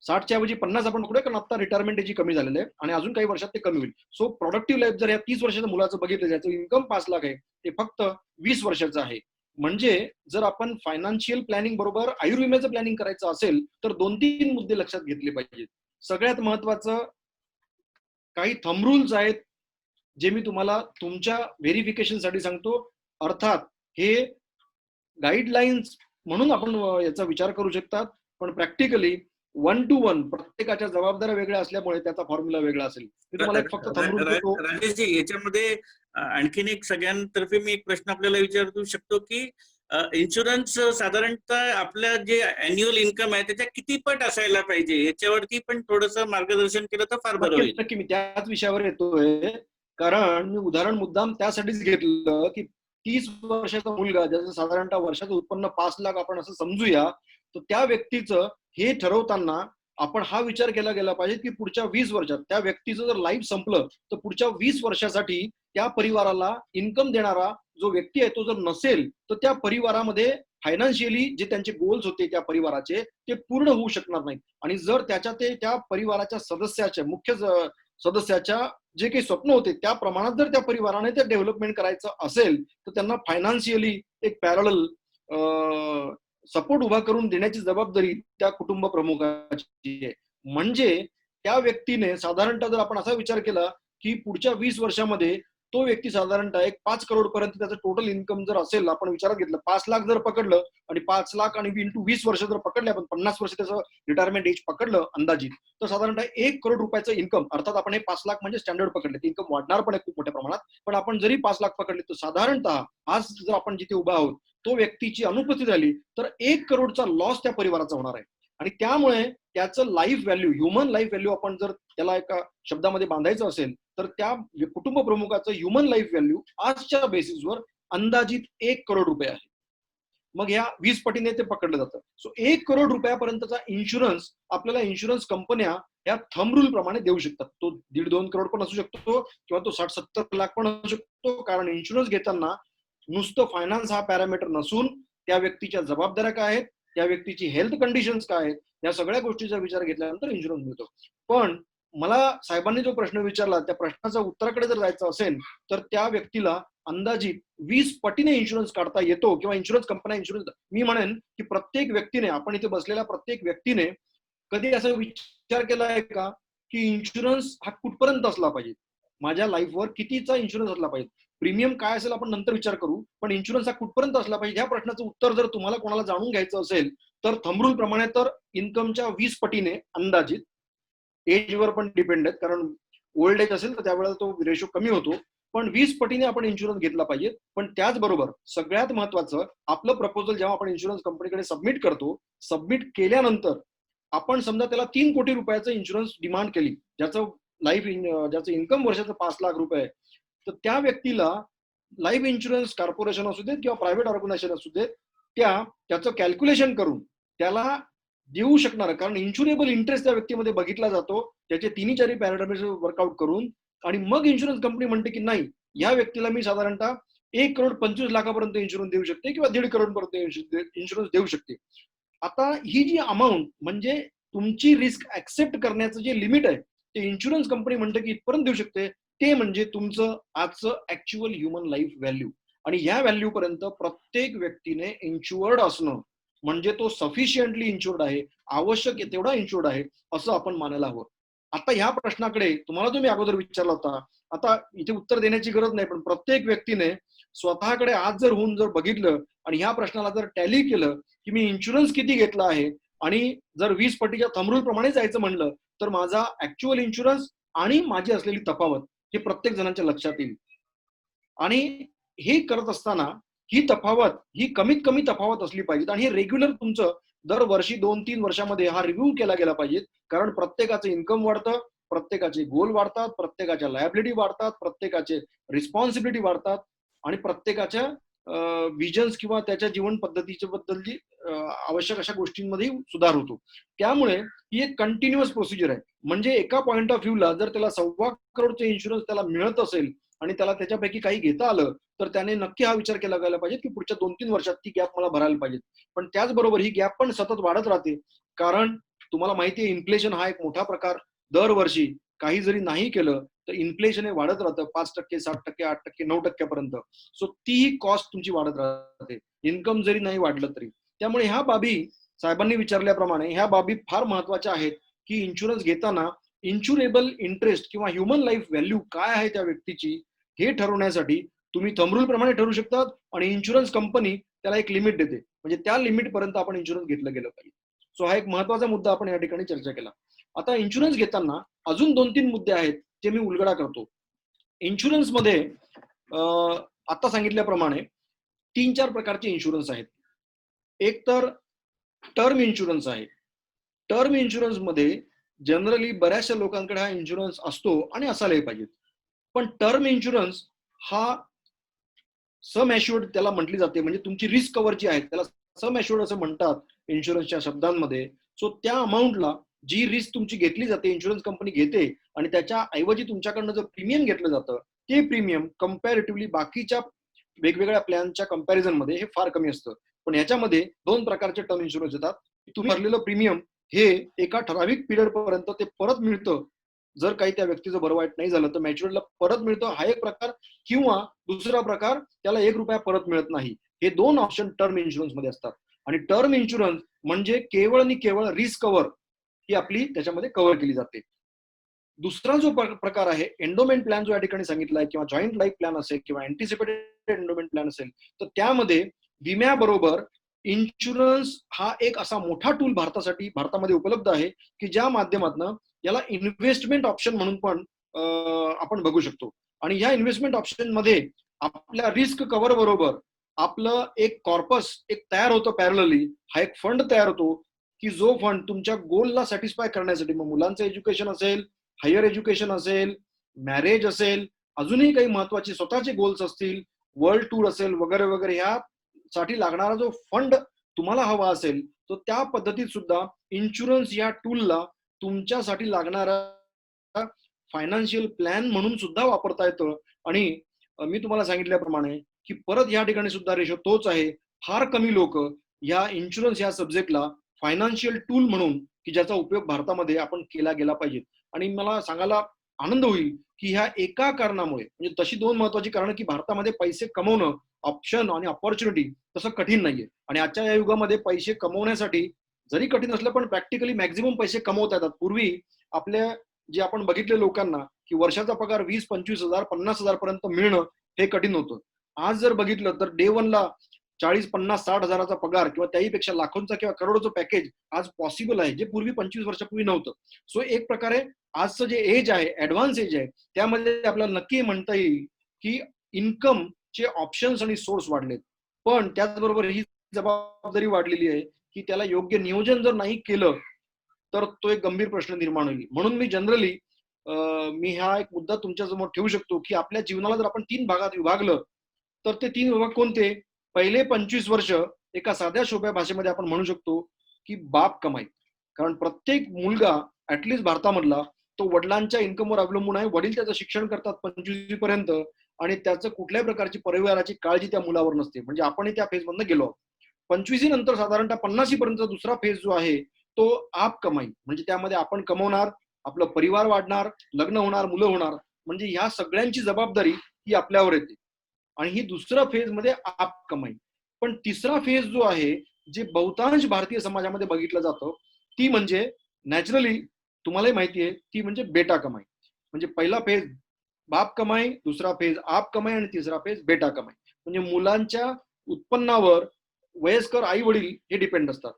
60च्या ऐवजी 50 आपण पकडूया, कारण आता रिटायरमेंट एज कमी झालेलं आहे आणि अजून काही वर्षात ते कमी होईल. सो प्रोडक्टिव्ह लाईफ जर या 30 वर्षाच्या मुलाचं बघितलं, ज्याचं इन्कम 5 लाख आहे, ते फक्त 20 वर्षाचं आहे. म्हणजे जर आपण फायनान्शियल प्लॅनिंग बरोबर आयुर्विम्याचं प्लॅनिंग करायचं असेल तर 2-3 मुद्दे लक्षात घेतले पाहिजेत. सगळ्यात महत्वाचं काही थंब रूल्स आहेत जे मी तुम्हाला तुमच्या व्हेरिफिकेशनसाठी सांगतो. अर्थात हे गाईडलाईन्स म्हणून आपण याचा विचार करू शकतात, पण प्रॅक्टिकली 1 to 1 प्रत्येकाच्या जबाबदाऱ्या वेगळ्या असल्यामुळे त्याचा फॉर्म्युला वेगळा असेल. मी तुम्हाला एक फक्त थंब रूल देतो. राजेशजी, याच्यामध्ये आणखीन एक सगळ्यांतर्फे मी एक प्रश्न आपल्याला विचारू शकतो की इन्शुरन्स साधारणतः आपल्या जे अॅन्युअल इन्कम आहे त्याच्या किती पट असायला पाहिजे, याच्यावरती पण थोडंसं मार्गदर्शन केलं तर फार बरं होईल. नक्की मी त्याच विषयावर येतोय, कारण मी उदाहरण मुद्दाम त्यासाठीच घेतलं की 30 वर्षाचा मुलगा ज्याचं साधारणतः वर्षाचं उत्पन्न 5 लाख आपण असं समजूया, तर त्या व्यक्तीचं हे ठरवताना आपण हा विचार केला गेला पाहिजे की पुढच्या 20 वर्षात त्या व्यक्तीचं जर लाईफ संपलं तर पुढच्या 20 वर्षासाठी त्या परिवाराला इन्कम देणारा जो व्यक्ती आहे तो जर नसेल तर त्या परिवारामध्ये फायनान्शियली जे त्यांचे गोल्स होते त्या परिवाराचे ते पूर्ण होऊ शकणार नाहीत. आणि जर त्या परिवाराच्या सदस्याच्या मुख्य सदस्याच्या जे काही स्वप्न होते त्या प्रमाणात जर त्या परिवाराने ते डेव्हलपमेंट करायचं असेल तर त्यांना फायनान्शियली एक पॅरलल सपोर्ट उभा करून देण्याची जबाबदारी त्या कुटुंब प्रमुखाची आहे. म्हणजे त्या व्यक्तीने साधारणतः जर आपण असा विचार केला की पुढच्या 20 वर्षामध्ये तो व्यक्ती साधारणतः एक 5 करोड पर्यंत त्याचं टोटल इन्कम जर असेल, आपण विचारात घेतलं 5 लाख जर पकडलं आणि 5 लाख आणि इंटू 20 वर्ष जर पकडले, आपण 50 वर्ष त्याचं रिटायरमेंट एज पकडलं अंदाजित, तर साधारणतः 1 करोड रुपयाचं इन्कम, अर्थात आपण हे 5 लाख म्हणजे स्टँडर्ड पकडले, ते इन्कम वाढणार पण आहे खूप मोठ्या प्रमाणात, पण आपण जरी 5 लाख पकडले तर साधारणतः आज जर आपण जिथे उभा आहोत तो व्यक्तीची अनुपस्थिती झाली तर 1 करोडचा लॉस त्या परिवाराचा होणार आहे. आणि त्यामुळे त्याचं life value, human life value आपण जर त्याला एका शब्दामध्ये बांधायचं असेल तर त्या कुटुंब प्रमुखाचं ह्युमन लाईफ व्हॅल्यू आजच्या बेसिसवर अंदाजित 1 करोड रुपये आहे. मग ह्या 20 पटीने ते पकडलं जातं. सो 1 करोड रुपयापर्यंतचा इन्शुरन्स आपल्याला इन्शुरन्स कंपन्या या थंब रूल प्रमाणे देऊ शकतात. तो 1.5-2 करोड पण असू शकतो किंवा तो 60-70 लाख पण असू शकतो, कारण इन्शुरन्स घेताना नुसतं फायनान्स हा पॅरामीटर नसून त्या व्यक्तीच्या जबाबदाऱ्या काय आहेत, त्या व्यक्तीची हेल्थ कंडिशन्स काय आहेत, या सगळ्या गोष्टीचा विचार घेतल्यानंतर इन्शुरन्स मिळतो. पण मला साहेबांनी जो प्रश्न विचारला त्या प्रश्नाच्या उत्तराकडे जर जायचं असेल तर त्या व्यक्तीला अंदाजित 20 पटीने इन्शुरन्स काढता येतो किंवा इन्शुरन्स कंपन्या इन्शुरन्स, मी म्हणेन की प्रत्येक व्यक्तीने, आपण इथे बसलेल्या प्रत्येक व्यक्तीने कधी असा विचार केला आहे का की इन्शुरन्स हा कुठपर्यंत असला पाहिजे, माझ्या लाईफवर कितीचा इन्शुरन्स असला पाहिजे, प्रीमियम काय असेल आपण नंतर विचार करू, पण इन्शुरन्स हा कुठपर्यंत असला पाहिजे, ह्या प्रश्नाचं उत्तर जर तुम्हाला कोणाला जाणून घ्यायचं असेल तर थंब रूल प्रमाणे तर इन्कमच्या 20 पटीने अंदाजित, एजवर पण डिपेंड आहेत, कारण ओल्ड एज असेल तर त्यावेळेला तो रेशो कमी होतो, पण 20 पटीने आपण इन्शुरन्स घेतला पाहिजे. पण त्याचबरोबर सगळ्यात महत्वाचं, आपलं प्रपोजल जेव्हा आपण इन्शुरन्स कंपनीकडे सबमिट करतो, सबमिट केल्यानंतर आपण समजा त्याला 3 कोटी रुपयाचं इन्शुरन्स डिमांड केली, ज्याचं ज्याचं इन्कम वर्षाचं 5 लाख रुपये, तर त्या व्यक्तीला लाईफ इन्शुरन्स कॉर्पोरेशन असू देत किंवा प्रायव्हेट ऑर्गनायझेशन असू देत, त्याचं कॅल्क्युलेशन करून त्याला देऊ शकणार, कारण इन्शुरेबल इंटरेस्ट त्या व्यक्तीमध्ये बघितला जातो, त्याचे 3-4 पॅरामीटर्स वर्कआउट करून, आणि मग इन्शुरन्स कंपनी म्हणते की नाही, या व्यक्तीला मी साधारणतः 1 करोड 25 लाखापर्यंत इन्शुरन्स देऊ शकते किंवा 1.5 करोड पर्यंत इन्शुरन्स देऊ शकते. आता ही जी अमाऊंट म्हणजे तुमची रिस्क ऍक्सेप्ट करण्याचं जे लिमिट आहे ते इन्शुरन्स कंपनी म्हणते की इथपर्यंत देऊ शकते, ते म्हणजे तुमचं आजचं ऍक्च्युअल ह्युमन लाईफ व्हॅल्यू. आणि ह्या व्हॅल्यू पर्यंत प्रत्येक व्यक्तीने इन्शुअर्ड असणं म्हणजे तो सफिशियंटली इन्शुअर्ड आहे, आवश्यक आहे तेवढा इन्शुअर्ड आहे असं आपण मानायला हवं. आता ह्या प्रश्नाकडे तुम्हाला तुम्ही अगोदर विचारला होता, आता इथे उत्तर देण्याची गरज नाही, पण प्रत्येक व्यक्तीने स्वतःकडे आज जर होऊन जर बघितलं आणि ह्या प्रश्नाला जर टॅली केलं की मी इन्शुरन्स किती घेतला आहे, आणि जर 20 पटीच्या थंब रूल प्रमाणे जायचं म्हणलं तर माझा ऍक्च्युअल इन्शुरन्स आणि माझी असलेली तफावत हे प्रत्येक जणांच्या लक्षात येईल. आणि हे करत असताना ही तफावत, ही कमीत कमी तफावत असली पाहिजे, आणि हे रेग्युलर तुमचं दरवर्षी 2-3 वर्षामध्ये हा रिव्ह्यू केला गेला पाहिजे, कारण प्रत्येकाचं इन्कम वाढतं, प्रत्येकाचे गोल वाढतात, प्रत्येकाच्या लायबिलिटी वाढतात, प्रत्येकाचे रिस्पॉन्सिबिलिटी वाढतात, आणि प्रत्येकाच्या विजन्स किंवा त्याच्या जीवन पद्धतीच्या बद्दलची आवश्यक अशा गोष्टींमध्ये सुधार होतो. त्यामुळे ही एक कंटिन्युअस प्रोसिजर आहे. म्हणजे एका पॉइंट ऑफ व्ह्यूला जर त्याला 1.25 करोडचे इन्शुरन्स त्याला मिळत असेल आणि त्याला त्याच्यापैकी काही घेता आलं तर त्याने नक्की हा विचार केला गेला पाहिजे की पुढच्या 2-3 वर्षात ती गॅप मला भरायला पाहिजे. पण त्याचबरोबर ही गॅप पण सतत वाढत राहते, कारण तुम्हाला माहिती आहे इन्फ्लेशन हा एक मोठा प्रकार, दरवर्षी काही जरी नाही केलं तर इन्फ्लेशन हे वाढत राहतं 5%, 7%, 8%, 9% पर्यंत. सो तीही कॉस्ट तुमची वाढत राहते, इन्कम जरी नाही वाढलं तरी. त्यामुळे ह्या बाबी साहेबांनी विचारल्याप्रमाणे ह्या बाबी फार महत्वाच्या आहेत की इन्शुरन्स घेताना इन्शुरेबल इंटरेस्ट किंवा ह्युमन लाईफ व्हॅल्यू काय आहे त्या व्यक्तीची हे ठरवण्यासाठी तुम्ही थंब रूल प्रमाणे ठरवू शकतात, आणि इन्शुरन्स कंपनी त्याला एक लिमिट देते, म्हणजे त्या लिमिट पर्यंत आपण इन्शुरन्स घेतलं गेलं पाहिजे. सो हा एक महत्वाचा मुद्दा आपण या ठिकाणी चर्चा केला. आता इन्शुरन्स घेताना अजून 2-3 मुद्दे आहेत जे मी उलगडा करतो. इन्शुरन्स मध्ये आता सांगितल्याप्रमाणे 3-4 प्रकारचे इन्शुरन्स आहेत. एक तर टर्म इन्शुरन्स आहे. टर्म इन्शुरन्स मध्ये जनरली बऱ्याचशा लोकांकडे हा इन्शुरन्स असतो आणि असायलाही पाहिजे, पण टर्म इन्शुरन्स हा सम ॲश्युअर्ड त्याला म्हटली जाते, म्हणजे तुमची रिस्क कव्हर जी आहे त्याला सम ॲश्युअर्ड असं म्हणतात इन्शुरन्सच्या शब्दांमध्ये. सो त्या अमाऊंटला जी रिस्क तुमची घेतली जाते इन्शुरन्स कंपनी घेते, आणि त्याच्या ऐवजी तुमच्याकडनं जो प्रीमियम घेतलं जातं ते प्रीमियम कम्पॅरेटिव्हली बाकीच्या वेगवेगळ्या प्लॅनच्या कंपॅरिझन मध्ये हे फार कमी असतं. पण याच्यामध्ये 2 प्रकारचे टर्म इन्शुरन्स येतात. तुम्ही भरलेलं प्रीमियम हे एका ठराविक पिरियड पर्यंत ते परत मिळतं. जर काही त्या व्यक्तीचं बरं वाईट नाही झालं तर मॅच्युरिटीला परत मिळतं, हा एक प्रकार. किंवा दुसरा प्रकार, त्याला ₹1 परत मिळत नाही. हे 2 ऑप्शन टर्म इन्शुरन्स मध्ये असतात. आणि टर्म इन्शुरन्स म्हणजे केवळ आणि केवळ रिस्क कव्हर ही आपली त्याच्यामध्ये कव्हर केली जाते. दुसरा जो प्रकार आहे, एंडोमेंट प्लॅन जो या ठिकाणी सांगितलाय, किंवा जॉईंट लाईफ प्लॅन असेल किंवा अँटिसिपेटेड एंडोमेंट प्लॅन असेल, तर त्यामध्ये विम्याबरोबर इन्शुरन्स हा एक असा मोठा टूल भारतामध्ये उपलब्ध आहे, की ज्या माध्यमातून याला इन्व्हेस्टमेंट ऑप्शन म्हणून पण आपण बघू शकतो. आणि ह्या इन्व्हेस्टमेंट ऑप्शन मध्ये आपल्या रिस्क कव्हर बरोबर आपलं एक कॉर्पस एक तयार होतं पॅरलली. हा एक फंड तयार होतो, की जो फंड तुमच्या गोलला सॅटिस्फाय करण्यासाठी, मग मुलांचं एज्युकेशन असेल, हायर एज्युकेशन असेल, मॅरेज असेल, अजूनही काही महत्वाचे स्वतःचे गोल्स असतील, वर्ल्ड टूर असेल, वगैरे वगैरे, ह्यासाठी लागणारा जो फंड तुम्हाला हवा असेल, तो त्या पद्धतीत सुद्धा इन्शुरन्स या टूलला तुमच्यासाठी लागणारा फायनान्शियल प्लॅन म्हणून सुद्धा वापरता येतं. आणि मी तुम्हाला सांगितल्याप्रमाणे की परत या ठिकाणी सुद्धा रेशो तोच आहे. फार कमी लोक या इन्शुरन्स या सब्जेक्टला फायनान्शियल टूल म्हणून, की ज्याचा उपयोग भारतामध्ये आपण केला गेला पाहिजे. आणि मला सांगायला आनंद होईल की ह्या एका कारणामुळे, म्हणजे तशी 2 महत्वाची कारण, की भारतामध्ये पैसे कमवणं ऑप्शन आणि ऑपॉर्च्युनिटी तसं कठीण नाहीये. आणि आजच्या या युगामध्ये पैसे कमवण्यासाठी जरी कठीण असलं पण प्रॅक्टिकली मॅक्झिमम पैसे कमवता येतात. पूर्वी आपल्या जे आपण बघितले लोकांना, की वर्षाचा पगार 20-25 हजार 50,000 पर्यंत मिळणं हे कठीण होतं. आज जर बघितलं तर डे 1ला 40-50-60 हजाराचा पगार किंवा त्याहीपेक्षा लाखोंचा किंवा करोडोचं पॅकेज आज पॉसिबल आहे, जे पूर्वी 25 वर्षापूर्वी नव्हतं. सो एक प्रकारे आजचं जे एज आहे, ऍडव्हान्स एज आहे, त्यामध्ये आपल्याला नक्की म्हणता येईल की इन्कमचे ऑप्शन्स आणि सोर्स वाढलेत. पण त्याचबरोबर ही जबाबदारी वाढलेली आहे की त्याला योग्य नियोजन जर नाही केलं तर तो एक गंभीर प्रश्न निर्माण होईल. म्हणून मी जनरली मी हा एक मुद्दा तुमच्यासमोर ठेवू शकतो, की आपल्या जीवनाला जर आपण 3 भागात विभागलं, तर ते 3 विभाग कोणते? पहिले 25 वर्ष एका साध्या सोप्या भाषेमध्ये आपण म्हणू शकतो, की बाप कमाई. कारण प्रत्येक मुलगा ऍटलिस्ट भारतामधला तो वडिलांच्या इन्कमवर अवलंबून आहे. वडील त्याचं शिक्षण करतात 25वी पर्यंत आणि त्याचं कुठल्याही प्रकारची परिवाराची काळजी त्या मुलावर नसते. म्हणजे आपणही त्या फेजमधनं गेलो. 25 नंतर साधारणतः 50 पर्यंत दुसरा फेज जो आहे तो आप कमाई. म्हणजे त्यामध्ये आपण कमवणार, आपलं परिवार वाढणार, लग्न होणार, मुलं होणार. म्हणजे ह्या सगळ्यांची जबाबदारी ही आपल्यावर येते. आणि ही दुसरा फेज मध्ये आप कमाई. पण तिसरा फेज जो आहे, जे बहुतांश भारतीय समाजामध्ये बघितलं जातं, ती म्हणजे नॅचरली तुम्हालाही माहिती आहे, ती म्हणजे बेटा कमाई. म्हणजे पहिला फेज बाप कमाई, दुसरा फेज आप कमाई आणि तिसरा फेज बेटा कमाई. म्हणजे मुलांच्या उत्पन्नावर वयस्कर आई वडील हे डिपेंड असतात.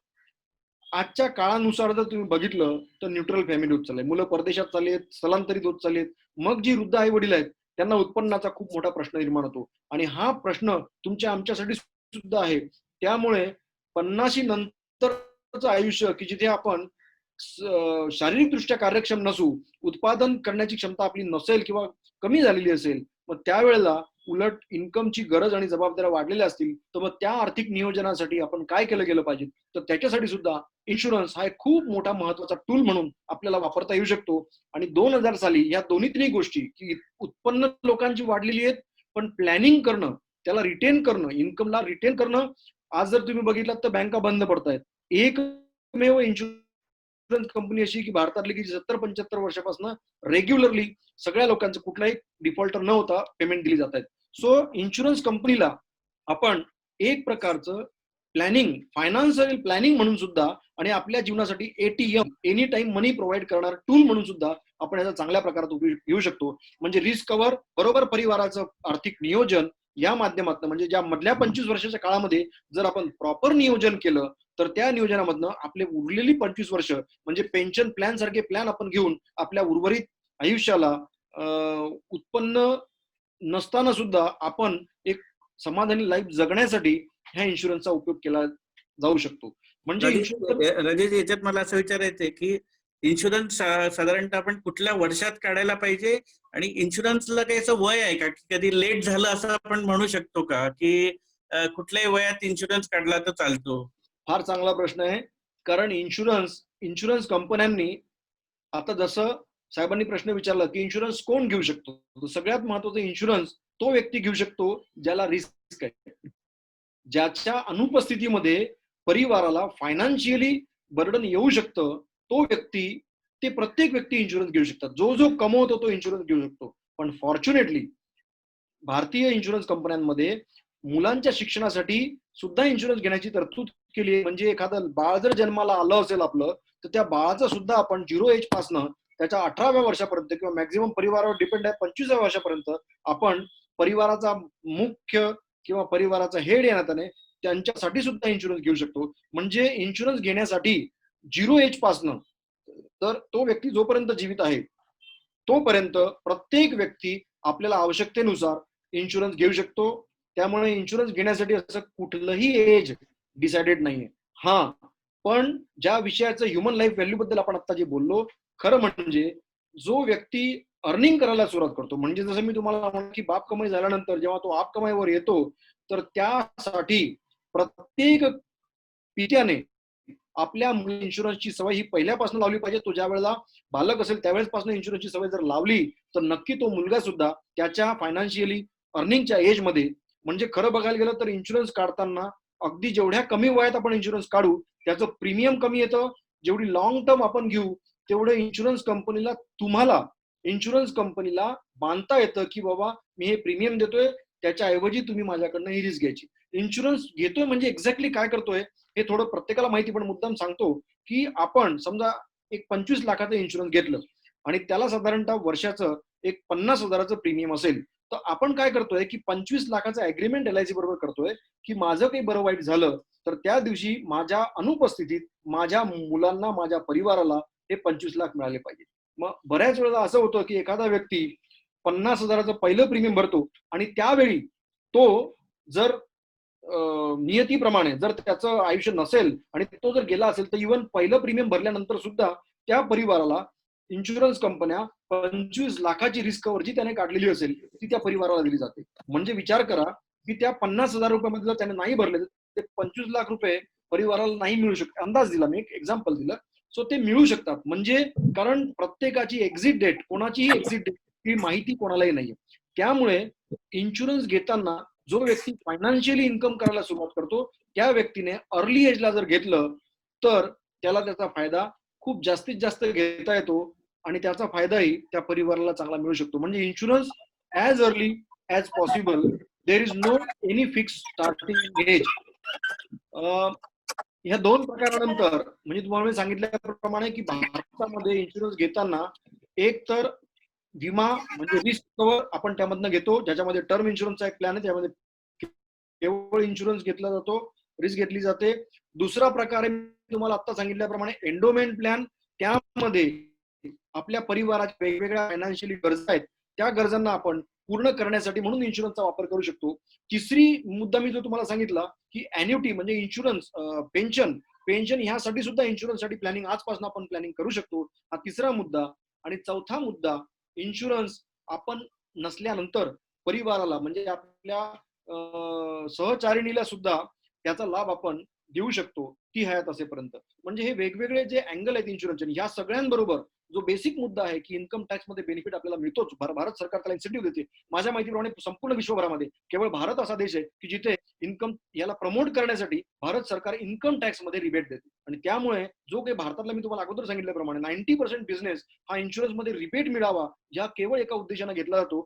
आजच्या काळानुसार जर तुम्ही बघितलं तर न्यूट्रल फॅमिली होत चालली, मुलं परदेशात चालली आहेत, स्थलांतरित होत चालली आहेत. मग जी वृद्ध आई वडील आहेत त्यांना उत्पन्नाचा खूप मोठा प्रश्न निर्माण होतो. आणि हा प्रश्न तुमच्या आमच्यासाठी सुद्धा आहे. त्यामुळे 50 नंतरचं आयुष्य, की जिथे आपण शारीरिकदृष्ट्या कार्यक्षम नसू, उत्पादन करण्याची क्षमता आपली नसेल किंवा कमी झालेली असेल, मग त्यावेळेला उलट इन्कमची गरज आणि जबाबदाऱ्या वाढलेल्या असतील, तर मग त्या आर्थिक नियोजनासाठी आपण काय केलं गेलं पाहिजे, तर त्याच्यासाठी सुद्धा इन्शुरन्स हा एक खूप मोठा महत्वाचा टूल म्हणून आपल्याला वापरता येऊ शकतो. आणि 2000 साली या दोन्ही गोष्टी, की उत्पन्न लोकांची वाढलेली आहेत, पण प्लॅनिंग करणं, त्याला रिटेन करणं, इन्कमला रिटेन करणं, आज जर तुम्ही बघितलं तर बँका बंद पडतायत. एकमेव इन्शुरन्स कंपनी अशी की भारतातली, की 70-75 वर्षापासून रेग्युलरली सगळ्या लोकांचं कुठलाही डिफॉल्टर न होता पेमेंट दिली जात आहेत. सो इन्शुरन्स कंपनीला आपण एक प्रकारचं प्लॅनिंग, फायनान्शियल प्लॅनिंग म्हणून सुद्धा, आणि आपल्या जीवनासाठी एटीएम, एनी टाइम मनी प्रोव्हाइड करणार टूल म्हणून सुद्धा आपण याचा चांगल्या प्रकारात उपयोग घेऊ शकतो. म्हणजे रिस्क कव्हर बरोबर परिवाराचं आर्थिक नियोजन या माध्यमातून, म्हणजे ज्या मधल्या 25 वर्षाच्या काळामध्ये जर आपण प्रॉपर नियोजन केलं, तर त्या नियोजनामधनं आपले उरलेली 25 वर्ष म्हणजे पेन्शन प्लॅन सारखे प्लॅन आपण घेऊन आपल्या उर्वरित आयुष्याला उत्पन्न नसताना सुद्धा आपण एक समाधानी लाईफ जगण्यासाठी ह्या इन्शुरन्सचा उपयोग केला जाऊ शकतो. म्हणजे राजेश, याच्यात मला असं विचारायचंय की इन्शुरन्स साधारणतः आपण कुठल्या वर्षात काढायला पाहिजे, आणि इन्शुरन्सला काही असं वय आहे का, की कधी लेट झालं असं आपण म्हणू शकतो का, की कुठल्याही वयात इन्शुरन्स काढला तर चालतो? फार चांगला प्रश्न आहे. कारण इन्शुरन्स कंपन्यांनी आता जसं साहेबांनी प्रश्न विचारला की इन्शुरन्स कोण घेऊ शकतो, तर सगळ्यात महत्वाचं इन्शुरन्स तो व्यक्ती घेऊ शकतो ज्याला रिस्क आहे. ज्याच्या अनुपस्थितीमध्ये परिवाराला फायनान्शियली बर्डन येऊ शकतं, तो व्यक्ती, ते प्रत्येक व्यक्ती इन्शुरन्स घेऊ शकतात. जो जो कमवतो तो इन्शुरन्स घेऊ शकतो. पण फॉर्च्युनेटली भारतीय इन्शुरन्स कंपन्यांमध्ये मुलांच्या शिक्षणासाठी सुद्धा इन्शुरन्स घेण्याची तरतूद केली आहे. म्हणजे एखादं बाळ जर जन्माला आलं असेल आपलं, तर त्या बाळाचं सुद्धा आपण 0 एज पासनं त्याच्या 18व्या वर्षापर्यंत किंवा मॅक्झिमम परिवारावर डिपेंड आहे 25व्या वर्षापर्यंत आपण परिवाराचा मुख्य किंवा परिवाराचा हेड या नात्याने त्यांच्यासाठी सुद्धा इन्शुरन्स घेऊ शकतो. म्हणजे इन्शुरन्स घेण्यासाठी 0 एज पासनं, तर तो व्यक्ती जोपर्यंत जीवित आहे तोपर्यंत प्रत्येक व्यक्ती आपल्याला आवश्यकतेनुसार इन्शुरन्स घेऊ शकतो. त्यामुळे इन्शुरन्स घेण्यासाठी असं कुठलंही एज डिसाइडेड नाहीये. हा, पण ज्या विषयाचं ह्युमन लाईफ व्हॅल्यू बद्दल आपण आता जे बोललो, खरं म्हणजे जो व्यक्ती अर्निंग करायला सुरुवात करतो, म्हणजे जसं मी तुम्हाला म्हणतो की बाप कमाई झाल्यानंतर जेव्हा तो आप कमाईवर येतो, तर त्यासाठी प्रत्येक पित्याने आपल्या इन्शुरन्सची सवय ही पहिल्यापासून लावली पाहिजे. तो ज्या वेळेला बालक असेल त्यावेळेसपासून इन्शुरन्सची सवय जर लावली, तर नक्की तो मुलगा सुद्धा त्याच्या फायनान्शियली अर्निंगच्या एजमध्ये, म्हणजे खरं बघायला गेलं तर इन्शुरन्स काढताना अगदी जेवढ्या कमी वयात आपण इन्शुरन्स काढू त्याचं प्रीमियम कमी येतं. जेवढी लॉंग टर्म आपण घेऊ तेवढं इन्शुरन्स कंपनीला बांधता येतं की बाबा मी हे प्रीमियम देतोय, त्याच्याऐवजी तुम्ही माझ्याकडनं ही रिस्क घ्यायची. इन्शुरन्स घेतोय म्हणजे एक्झॅक्टली काय करतोय हे थोडं प्रत्येकाला माहिती, पण मुद्दाम सांगतो की आपण समजा एक 25 लाखाचं इन्शुरन्स घेतलं आणि त्याला साधारणतः वर्षाचं एक 50,000चं प्रीमियम असेल, तर आपण काय करतोय की 25 लाखाचं अग्रीमेंट LIC बरोबर करतोय की माझं काही बरं वाईट झालं तर त्या दिवशी माझ्या अनुपस्थितीत माझ्या मुलांना, माझ्या परिवाराला हे 25 लाख मिळाले पाहिजे. मग बऱ्याच वेळेला असं होतं की एखादा व्यक्ती 50,000चं पहिलं प्रीमियम भरतो आणि त्यावेळी तो जर नियतीप्रमाणे जर त्याचं आयुष्य नसेल आणि तो जर गेला असेल, तर इव्हन पहिलं प्रीमियम भरल्यानंतर सुद्धा त्या परिवाराला इन्शुरन्स कंपन्या 25 लाखाची रिस्क कव्हर जी त्याने काढलेली असेल ती त्या परिवाराला दिली जाते. म्हणजे विचार करा की त्या 50,000 रुपयामध्ये जर त्याने नाही भरले, ते 25 लाख रुपये परिवाराला नाही मिळू शकत. अंदाज दिला मी, एक एक्झाम्पल दिलं. सो ते मिळू शकतात. म्हणजे कारण प्रत्येकाची एक्झिट डेट, कोणाचीही एक्झिट डेट ही माहिती कोणालाही नाहीये. त्यामुळे इन्शुरन्स घेताना जो व्यक्ती फायनान्शियली इन्कम करायला सुरुवात करतो त्या व्यक्तीने अर्ली एजला जर घेतलं तर त्याला त्याचा फायदा खूप जास्तीत जास्त घेता येतो आणि त्याचा फायदाही त्या परिवाराला चांगला मिळू शकतो. म्हणजे insurance as early as possible, there is no any fix starting age. ह्या 2 प्रकारानंतर म्हणजे तुम्हाला मी सांगितल्याप्रमाणे की भारतामध्ये इन्शुरन्स घेताना एक तर विमा म्हणजे रिस्क कव्हर आपण त्यामधनं घेतो, ज्याच्यामध्ये टर्म इन्शुरन्सचा एक प्लॅन आहे, त्यामध्ये केवळ इन्शुरन्स घेतला जातो, रिस्क घेतली जाते. दुसरा प्रकार आहे तुम्हाला आता सांगितल्याप्रमाणे एंडोमेंट प्लॅन. त्यामध्ये आपल्या परिवाराच्या वेगवेगळ्या फायनान्शियली गरजा आहेत, त्या गरजांना आपण पूर्ण करण्यासाठी म्हणून इन्शुरन्सचा वापर करू शकतो. तिसरी मुद्दा मी जो तुम्हाला सांगितला की अॅन्युटी म्हणजे इन्शुरन्स, पेन्शन ह्यासाठी सुद्धा इन्शुरन्ससाठी प्लॅनिंग आजपासून आपण प्लॅनिंग करू शकतो. हा तिसरा मुद्दा. आणि चौथा मुद्दा, इन्शुरन्स आपण नसल्यानंतर परिवाराला म्हणजे आपल्या सहचारिणीला सुद्धा त्याचा लाभ आपण देऊ शकतो ती हयात असेपर्यंत. म्हणजे हे वेगवेगळे जे अँगल आहेत इन्शुरन्सचे, ह्या सगळ्यांबरोबर जो बेसिक मुद्दा आहे की इन्कम टॅक्स मध्ये बेनिफिट आपल्याला मिळतोच, भारत सरकार त्याला इन्सेंटिव्ह देते. माझ्या माहितीप्रमाणे संपूर्ण विश्वभरामध्ये केवळ भारत असा देश आहे की जिथे इन्कम याला प्रमोट करण्यासाठी भारत सरकार इन्कम टॅक्स मध्ये रिबेट देते. आणि त्यामुळे जो काही भारतातला मी तुम्हाला अगोदर सांगितल्याप्रमाणे 90% बिझनेस हा इन्शुरन्स मध्ये रिबेट मिळावा या केवळ एका उद्देशाने घेतला जातो.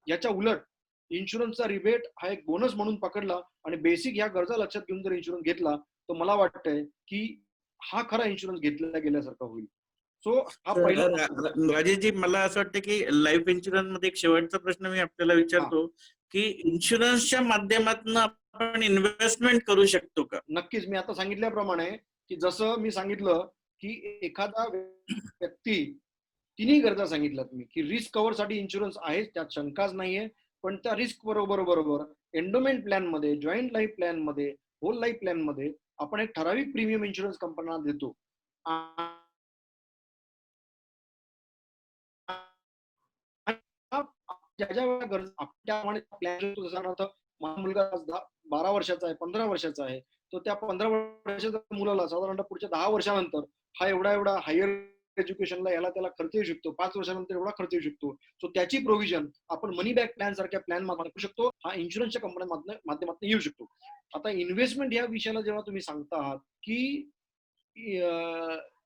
याच्या उलट इन्शुरन्सचा रिबेट हा एक बोनस म्हणून पकडला आणि बेसिक ह्या गरजा लक्षात घेऊन जर इन्शुरन्स घेतला तर मला वाटतंय की हा खरा इन्शुरन्स घेतला गेल्यासारखा होईल. सो हा पहिला. राजेशजी, मला असं वाटतं की लाईफ इन्शुरन्स मध्ये एक शेवटचा प्रश्न मी आपल्याला विचारतो की इन्शुरन्सच्या माध्यमातून आपण इन्व्हेस्टमेंट करू शकतो का? नक्कीच. मी आता सांगितल्याप्रमाणे की जसं मी सांगितलं की एखादा व्यक्ती तिन्ही गरजा सांगितल्यात मी की रिस्क कव्हर साठी इन्शुरन्स आहे, त्यात शंकाच नाहीये. पण त्या रिस्क बरोबर एंडोमेंट प्लॅन मध्ये, जॉईंट लाईफ प्लॅन मध्ये, होल लाईफ प्लॅन मध्ये आपण एक ठराविक प्रीमियम इन्शुरन्स कंपन्यांना देतो. ज्या वेळेला गरज त्याप्रमाणे प्लॅन उदाहरणार्थ माझा मुलगा 12 वर्षाचा आहे, 15 वर्षाचा आहे, तो त्या 15 वर्षाच्या मुलाला साधारणतः पुढच्या 10 वर्षानंतर हा एवढा हायर एज्युकेशनला याला त्याला खर्च येऊ शकतो, 5 वर्षानंतर एवढा खर्च येऊ शकतो. सो त्याची प्रोव्हिजन आपण मनी बॅक प्लॅन सारख्या प्लॅन माध्यमातून शकतो. हा इन्शुरन्सच्या कंपन्या माध्यमातून येऊ शकतो. आता इन्व्हेस्टमेंट या विषयाला जेव्हा तुम्ही सांगता आहात की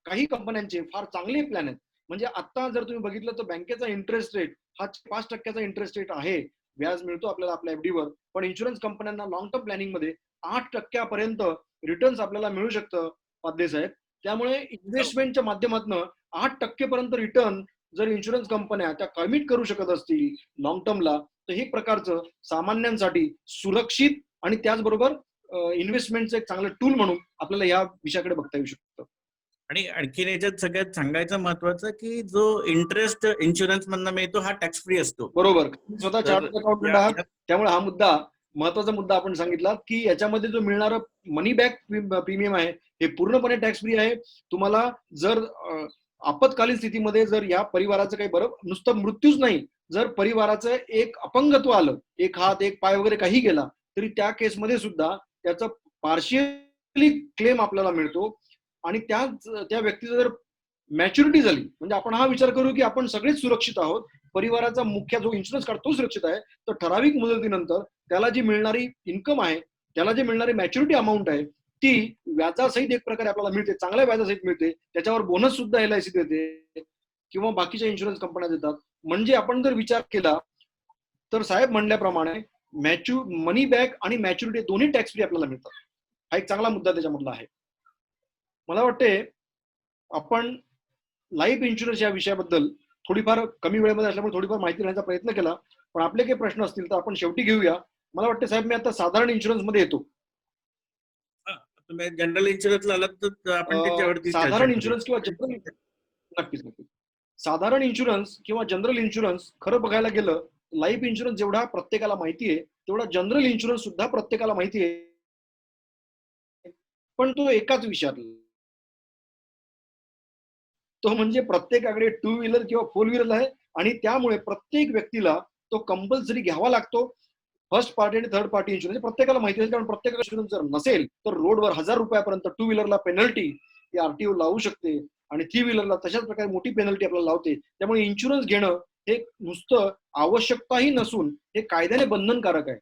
काही कंपन्यांचे फार चांगले प्लॅन आहेत. म्हणजे आता जर तुम्ही बघितलं तर बँकेचा इंटरेस्ट रेट हा 5% इंटरेस्ट रेट आहे, व्याज मिळतो आपल्याला आपल्या एफडीवर. पण इन्शुरन्स कंपन्यांना लॉंग टर्म प्लॅनिंग मध्ये 8% रिटर्न्स आपल्याला मिळू शकतं पाध्ये साहेब. त्यामुळे इन्व्हेस्टमेंटच्या माध्यमातून 8% रिटर्न जर इन्शुरन्स कंपन्या त्या कमिट करू शकत असतील लॉंग टर्मला, तर हे प्रकारचं सामान्यांसाठी सुरक्षित आणि त्याचबरोबर इन्व्हेस्टमेंटचं एक चांगलं टूल म्हणून आपल्याला या विषयाकडे बघता येऊ शकतं. आणि आणखीन याच्यात सगळ्यात सांगायचं महत्वाचं की जो इंटरेस्ट इन्शुरन्स मधनं मिळतो हा टॅक्स फ्री असतो. बरोबर. स्वतः चार्टर्ड अकाउंटंट आहात, या- त्यामुळे हा मुद्दा महत्वाचा मुद्दा आपण सांगितला की याच्यामध्ये जो मिळणारा मनी बॅक प्रीमियम आहे हे पूर्णपणे टॅक्स फ्री आहे. तुम्हाला जर आपत्कालीन स्थितीमध्ये जर या परिवाराचं काही बरं नुसतं मृत्यूच नाही, जर परिवाराचं एक अपंगत्व आलं, एक हात एक पाय वगैरे काही गेला, तरी त्या केसमध्ये सुद्धा त्याचं पार्शियली क्लेम आपल्याला मिळतो. आणि त्या व्यक्तीचं जर मॅच्युरिटी झाली, म्हणजे आपण हा विचार करू की आपण सगळेच सुरक्षित आहोत, परिवाराचा मुख्य जो इन्शुरन्स काढतो तो सुरक्षित आहे, तर ठराविक मुदतीनंतर त्याला जी मिळणारी इन्कम आहे, त्याला जी मिळणारी मॅच्युरिटी अमाऊंट आहे, ती व्याजासहित एक प्रकारे आपल्याला मिळते, चांगल्या व्याजासहित मिळते. त्याच्यावर बोनस सुद्धा एलआयसी देते किंवा बाकीच्या इन्शुरन्स कंपन्या देतात. म्हणजे आपण जर विचार केला तर साहेब म्हणल्याप्रमाणे मनी बॅक आणि मॅच्युरिटी दोन्ही टॅक्स फ्री आपल्याला मिळतात. हा एक चांगला मुद्दा त्याच्यामधला आहे. मला वाटते आपण लाईफ इन्शुरन्स या विषयाबद्दल थोडीफार कमी वेळेमध्ये असल्यामुळे थोडीफार माहिती देण्याचा प्रयत्न केला. पण आपले काही प्रश्न असतील तर आपण शेवटी घेऊया. मला वाटतं साहेब मी आता साधारण इन्शुरन्स मध्ये येतो. तुम्ही जनरल इन्शुरन्सला आलात तर आपण त्याच्यावरती साधारण इन्शुरन्स किंवा जनरल नक्कीच नक्कीच साधारण इन्शुरन्स किंवा जनरल इन्शुरन्स खरं बघायला गेलं लाईफ इन्शुरन्स जेवढा प्रत्येकाला माहिती आहे तेवढा जनरल इन्शुरन्स सुद्धा प्रत्येकाला माहिती आहे, पण तो एकाच विषयातला. तो म्हणजे प्रत्येकाकडे 2 व्हीलर किंवा 4 व्हीलर आहे आणि त्यामुळे प्रत्येक व्यक्तीला तो कंपल्सरी घ्यावा लागतो. फर्स्ट पार्टी आणि थर्ड पार्टी इन्शुरन्स प्रत्येकाला माहिती असेल, कारण प्रत्येकाला इन्शुरन्स जर नसेल तर रोडवर 1000 रुपयापर्यंत 2 व्हीलरला पेनल्टी ही आरटीओ लावू शकते आणि 3 व्हीलरला तशाच प्रकारे मोठी पेनल्टी आपल्याला लावते. त्यामुळे इन्शुरन्स घेणं हे नुसतं आवश्यकताही नसून हे कायद्याने बंधनकारक आहे.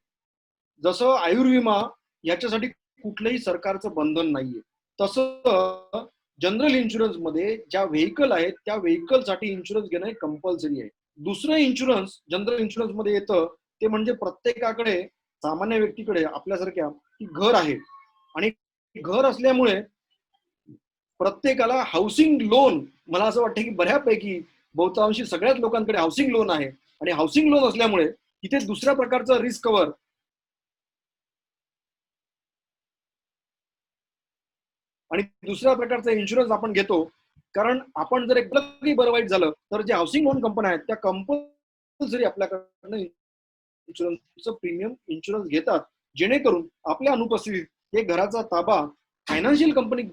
जसं आयुर्विमा याच्यासाठी कुठलंही सरकारचं बंधन नाहीये, तसं जनरल इन्शुरन्स मध्ये ज्या व्हेकल आहेत त्या व्हेकलसाठी इन्शुरन्स घेणं कंपल्सरी आहे. दुसरं इन्शुरन्स जनरल इन्शुरन्स मध्ये येतं ते म्हणजे प्रत्येकाकडे सामान्य व्यक्तीकडे आपल्यासारख्या की घर आहे आणि घर असल्यामुळे प्रत्येकाला हाऊसिंग लोन, मला असं वाटतं की बऱ्यापैकी बहुतांशी सगळ्याच लोकांकडे हाऊसिंग लोन आहे आणि हाऊसिंग लोन असल्यामुळे इथे दुसऱ्या प्रकारचं रिस्क कव्हर आणि दुसऱ्या प्रकारचा इन्शुरन्स आपण घेतो. कारण आपण जर एकदा बरं वाईट झालं तर जे हाऊसिंग लोन कंपन्या आहेत त्या कंपल्सरी आपल्याकडनं इन्शुरन्सचं प्रीमियम इन्शुरन्स घेतात, जेणेकरून आपल्या अनुपस्थितीत हे घराचा ताबा फायनान्शियल कंपनी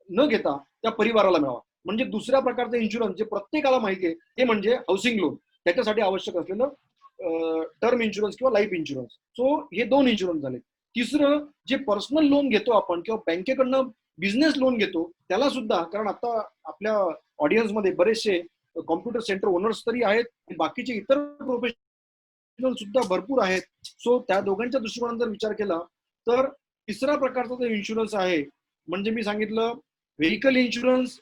न घेता त्या परिवाराला मिळावा. म्हणजे दुसऱ्या प्रकारचं इन्शुरन्स जे प्रत्येकाला माहिती आहे ते म्हणजे हाऊसिंग लोन, त्याच्यासाठी आवश्यक असलेलं टर्म इन्शुरन्स किंवा लाईफ इन्शुरन्स. सो हे 2 इन्शुरन्स झाले. तिसरं जे पर्सनल लोन घेतो आपण किंवा बँकेकडनं बिझनेस लोन घेतो त्याला सुद्धा, कारण आता आपल्या ऑडियन्समध्ये बरेचसे कॉम्प्युटर सेंटर ओनर्स तरी आहेत आणि बाकीचे इतर प्रोफेशनल सुद्धा भरपूर आहेत. सो त्या दोघांच्या दृष्टिकोनातून जर विचार केला तर तिसरा प्रकारचा जो इन्शुरन्स आहे म्हणजे मी सांगितलं vehicle insurance,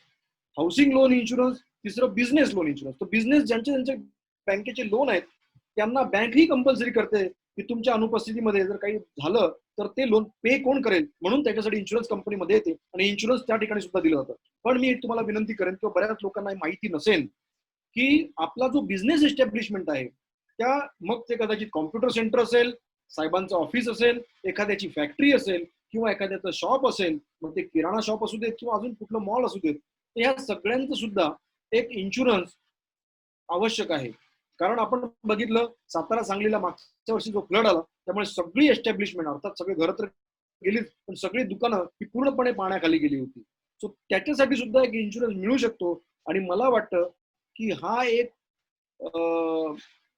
housing loan insurance, तिसरं बिझनेस लोन इन्शुरन्स. तर बिझनेस ज्यांचे बँकेचे लोन आहेत त्यांना बँक ही कंपल्सरी करते की तुमच्या अनुपस्थितीमध्ये जर काही झालं तर ते लोन पे कोण करेल, म्हणून त्याच्यासाठी इन्शुरन्स कंपनीमध्ये येते आणि इन्शुरन्स त्या ठिकाणी सुद्धा दिलं जातं. पण मी तुम्हाला विनंती करेन किंवा बऱ्याच लोकांना माहिती नसेल की आपला जो बिझनेस एस्टॅब्लिशमेंट आहे त्या, मग ते कदाचित कॉम्प्युटर सेंटर असेल, साहेबांचं ऑफिस असेल, एखाद्याची फॅक्टरी असेल किंवा एखाद्याचं शॉप असेल, मग ते किराणा शॉप असू देत किंवा अजून कुठलं मॉल असू देत, तर ह्या सगळ्यांचं सुद्धा एक इन्शुरन्स आवश्यक आहे. कारण आपण बघितलं सातारा सांगलीला मागच्या वर्षी जो फ्लड आला त्यामुळे सगळी एस्टॅब्लिशमेंट अर्थात सगळे घरं तर गेलीच पण सगळी दुकानं ही पूर्णपणे पाण्याखाली गेली होती. सो त्याच्यासाठी सुद्धा एक इन्शुरन्स मिळू शकतो आणि मला वाटतं की हा एक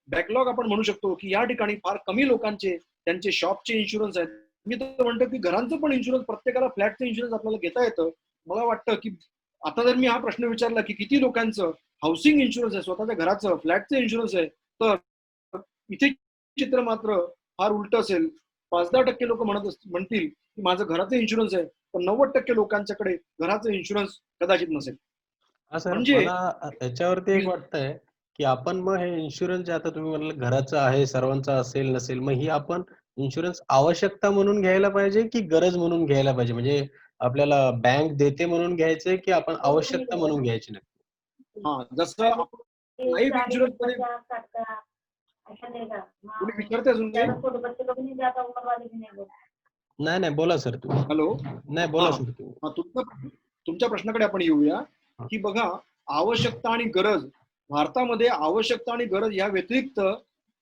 बॅकलॉग आपण म्हणू शकतो की या ठिकाणी फार कमी लोकांचे त्यांचे शॉपचे इन्शुरन्स आहेत. मी तर म्हणतो की घरांचं पण इन्शुरन्स प्रत्येकाला फ्लॅटचं इन्शुरन्स आपल्याला घेता येतं. मला वाटतं की आता जर मी हा प्रश्न विचारला की किती लोकांचं हाऊसिंग इन्शुरन्स आहे, स्वतःच्या घराचं, फ्लॅटचं इन्शुरन्स आहे, तर इथे चित्र मात्र फार उलट असेल. 5-10% लोक म्हणतील की माझं घराचं इन्शुरन्स आहे, पण 90% लोकांच्याकडे घराचं इन्शुरन्स कदाचित नसेल. हा सर, म्हणजे मला त्याच्यावरती एक वाटतंय की आपण मग हे इन्शुरन्स जे आता तुम्ही म्हणाल घराचं आहे, सर्वांचं असेल नसेल, मग ही आपण इन्शुरन्स आवश्यकता म्हणून घ्यायला पाहिजे की गरज म्हणून घ्यायला पाहिजे? म्हणजे आपल्याला बँक देते म्हणून घ्यायचंय की आपण आवश्यकता म्हणून घ्यायची नक्की? हा, जसं लाईफ इन्शुरन्स मध्ये कोणी विचारते अजून काही? नाही नाही, बोला सर तुम्ही. हॅलो. नाही, बोला हा. सर तुम्ही. तुमच्या प्रश्नाकडे आपण येऊया की बघा, आवश्यकता आणि गरज, भारतामध्ये आवश्यकता आणि गरज या व्यतिरिक्त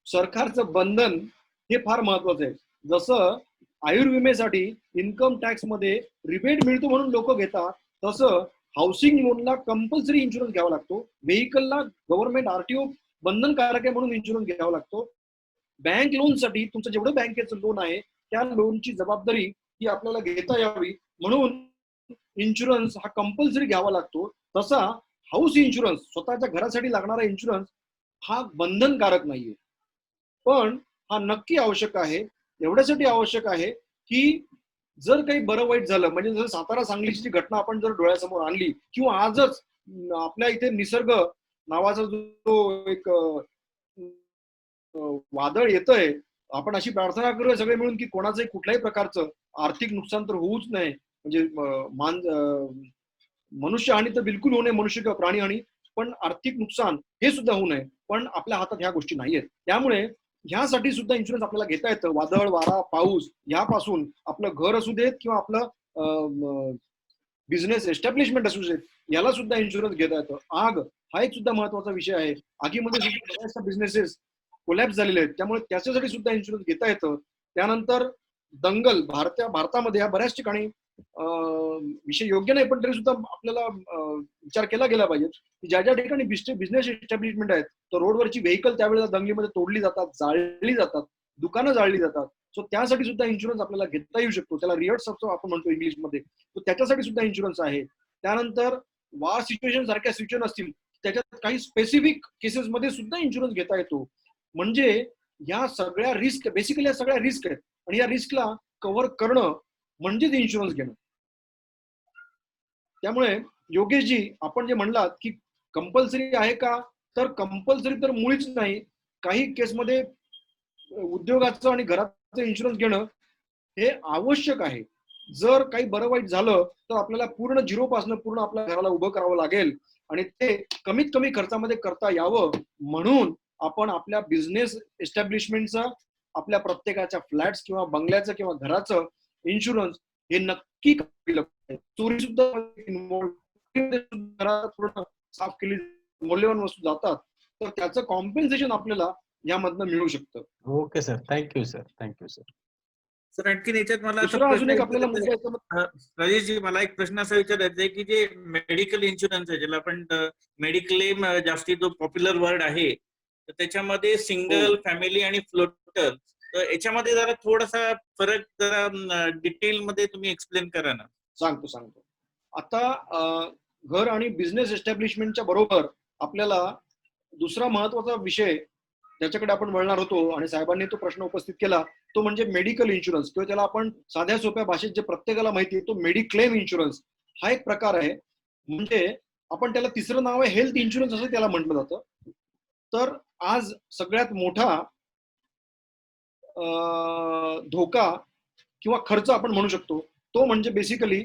सरकारचं बंधन हे फार महत्वाचं आहे. जसं आयुर्विमेसाठी इन्कम टॅक्स मध्ये रिबेट मिळतो म्हणून लोक घेतात, तसं हाऊसिंग लोनला कंपल्सरी इन्शुरन्स घ्यावा लागतो. व्हेकलला गव्हर्नमेंट आरटीओ बंधनकारक आहे म्हणून इन्शुरन्स घ्यावा लागतो. बँक लोनसाठी तुमचं जेवढं बँकेचं लोन आहे त्या लोनची जबाबदारी ही आपल्याला घेता यावी म्हणून इन्शुरन्स हा कंपल्सरी घ्यावा लागतो. तसा हाऊस इन्शुरन्स, स्वतःच्या घरासाठी लागणारा इन्शुरन्स हा बंधनकारक नाहीये, पण हा नक्की आवश्यक आहे. एवढ्यासाठी आवश्यक आहे की जर काही बरं वाईट झालं, म्हणजे जर सातारा सांगलीची जी घटना आपण जर डोळ्यासमोर आणली, किंवा आजच आपल्या इथे निसर्ग नावाचा जो एक वादळ येतंय, आपण अशी प्रार्थना करूया सगळे मिळून की कोणाचंही कुठल्याही प्रकारचं आर्थिक नुकसान तर होऊच नये, म्हणजे मनुष्य हानी तर बिलकुल होऊ नये, मनुष्य किंवा प्राणी हानी, पण आर्थिक नुकसान हे सुद्धा होऊ नये. पण आपल्या हातात ह्या गोष्टी नाहीयेत. त्यामुळे ह्यासाठी सुद्धा इन्शुरन्स आपल्याला घेता येतं. वादळ, वारा, पाऊस यापासून आपलं घर असू देत किंवा आपलं बिझनेस एस्टॅब्लिशमेंट असू देत, याला सुद्धा इन्शुरन्स घेता येतं. आग हा एक सुद्धा महत्वाचा विषय आहे. आगीमध्ये सुद्धा बऱ्याचशा बिझनेसेस कोलॅप्स झालेले आहेत, त्यामुळे त्याच्यासाठी सुद्धा इन्शुरन्स घेता येतं. त्यानंतर दंगल, भारतामध्ये या बऱ्याच ठिकाणी विषय योग्य नाही, पण तरी सुद्धा आपल्याला विचार केला गेला पाहिजे की ज्या ज्या ठिकाणी बिझनेस एस्टॅब्लिशमेंट आहेत, तर रोडवरची व्हेकल त्यावेळेला दंगलीमध्ये तोडली जातात, जाळली जातात, दुकानं जाळली जातात. सो त्यासाठी सुद्धा इन्शुरन्स आपल्याला घेता येऊ शकतो. त्याला रिअर्स आपण म्हणतो इंग्लिशमध्ये. तर त्याच्यासाठी सुद्धा इन्शुरन्स आहे. त्यानंतर वॉर सिच्युएशन सारख्या सिच्युएशन असतील, त्याच्यात काही स्पेसिफिक केसेसमध्ये सुद्धा इन्शुरन्स घेता येतो. म्हणजे या सगळ्या रिस्क, बेसिकली या सगळ्या रिस्क आहेत, आणि या रिस्कला कव्हर करणं म्हणजेच इन्शुरन्स घेणं. त्यामुळे योगेशजी, आपण जे म्हणलात की कंपल्सरी आहे का, तर कंपल्सरी तर मुळीच नाही. काही केसमध्ये उद्योगाचं आणि घराचं इन्शुरन्स घेणं हे आवश्यक आहे. जर काही बरं वाईट झालं तर आपल्याला पूर्ण झिरोपासून पूर्ण आपल्या घराला उभं करावं लागेल, आणि ते कमीत कमी खर्चामध्ये करता यावं म्हणून आपण आपल्या बिझनेस एस्टॅब्लिशमेंटचा, आपल्या प्रत्येकाच्या फ्लॅट्स किंवा बंगल्याचं किंवा घराचं इन्शुरन्स हे नक्की केलं पाहिजे. चोरी सुद्धा पूर्ण साफ केली, मौल्यवान वस्तू जातात, तर त्याचं कॉम्पेन्सेशन आपल्याला यामधनं मिळू शकतं. Okay sir, thank you sir, thank you sir. Sir आणखीन याच्यात मला दुसरा अजून एक आपल्याला मुद्दा याच्यामध्ये, राजेशजी, मला एक प्रश्न असा विचारायचा आहे की जे मेडिकल इन्शुरन्स आहे, ज्याला आपण मेडिक्लेम जास्ती जो पॉप्युलर वर्ड आहे, तर त्याच्यामध्ये सिंगल, फॅमिली आणि फ्लोटर, तर याच्यामध्ये जरा थोडासा फरक जरा डिटेल मध्ये तुम्ही एक्सप्लेन करा ना. सांगतो. आता घर आणि बिझनेस एस्टॅब्लिशमेंटच्या बरोबर आपल्याला दुसरा महत्वाचा विषय ज्याच्याकडे आपण वळणार होतो, आणि साहेबांनी तो प्रश्न उपस्थित केला, तो म्हणजे मेडिकल इन्शुरन्स, किंवा त्याला आपण साध्या सोप्या भाषेत जे प्रत्येकाला माहिती आहे तो मेडिक्लेम इन्शुरन्स हा एक प्रकार आहे. म्हणजे आपण त्याला तिसरं नाव आहे हेल्थ इन्शुरन्स असं त्याला म्हटलं जातं. तर आज सगळ्यात मोठा धोका किंवा खर्च आपण म्हणू शकतो तो म्हणजे बेसिकली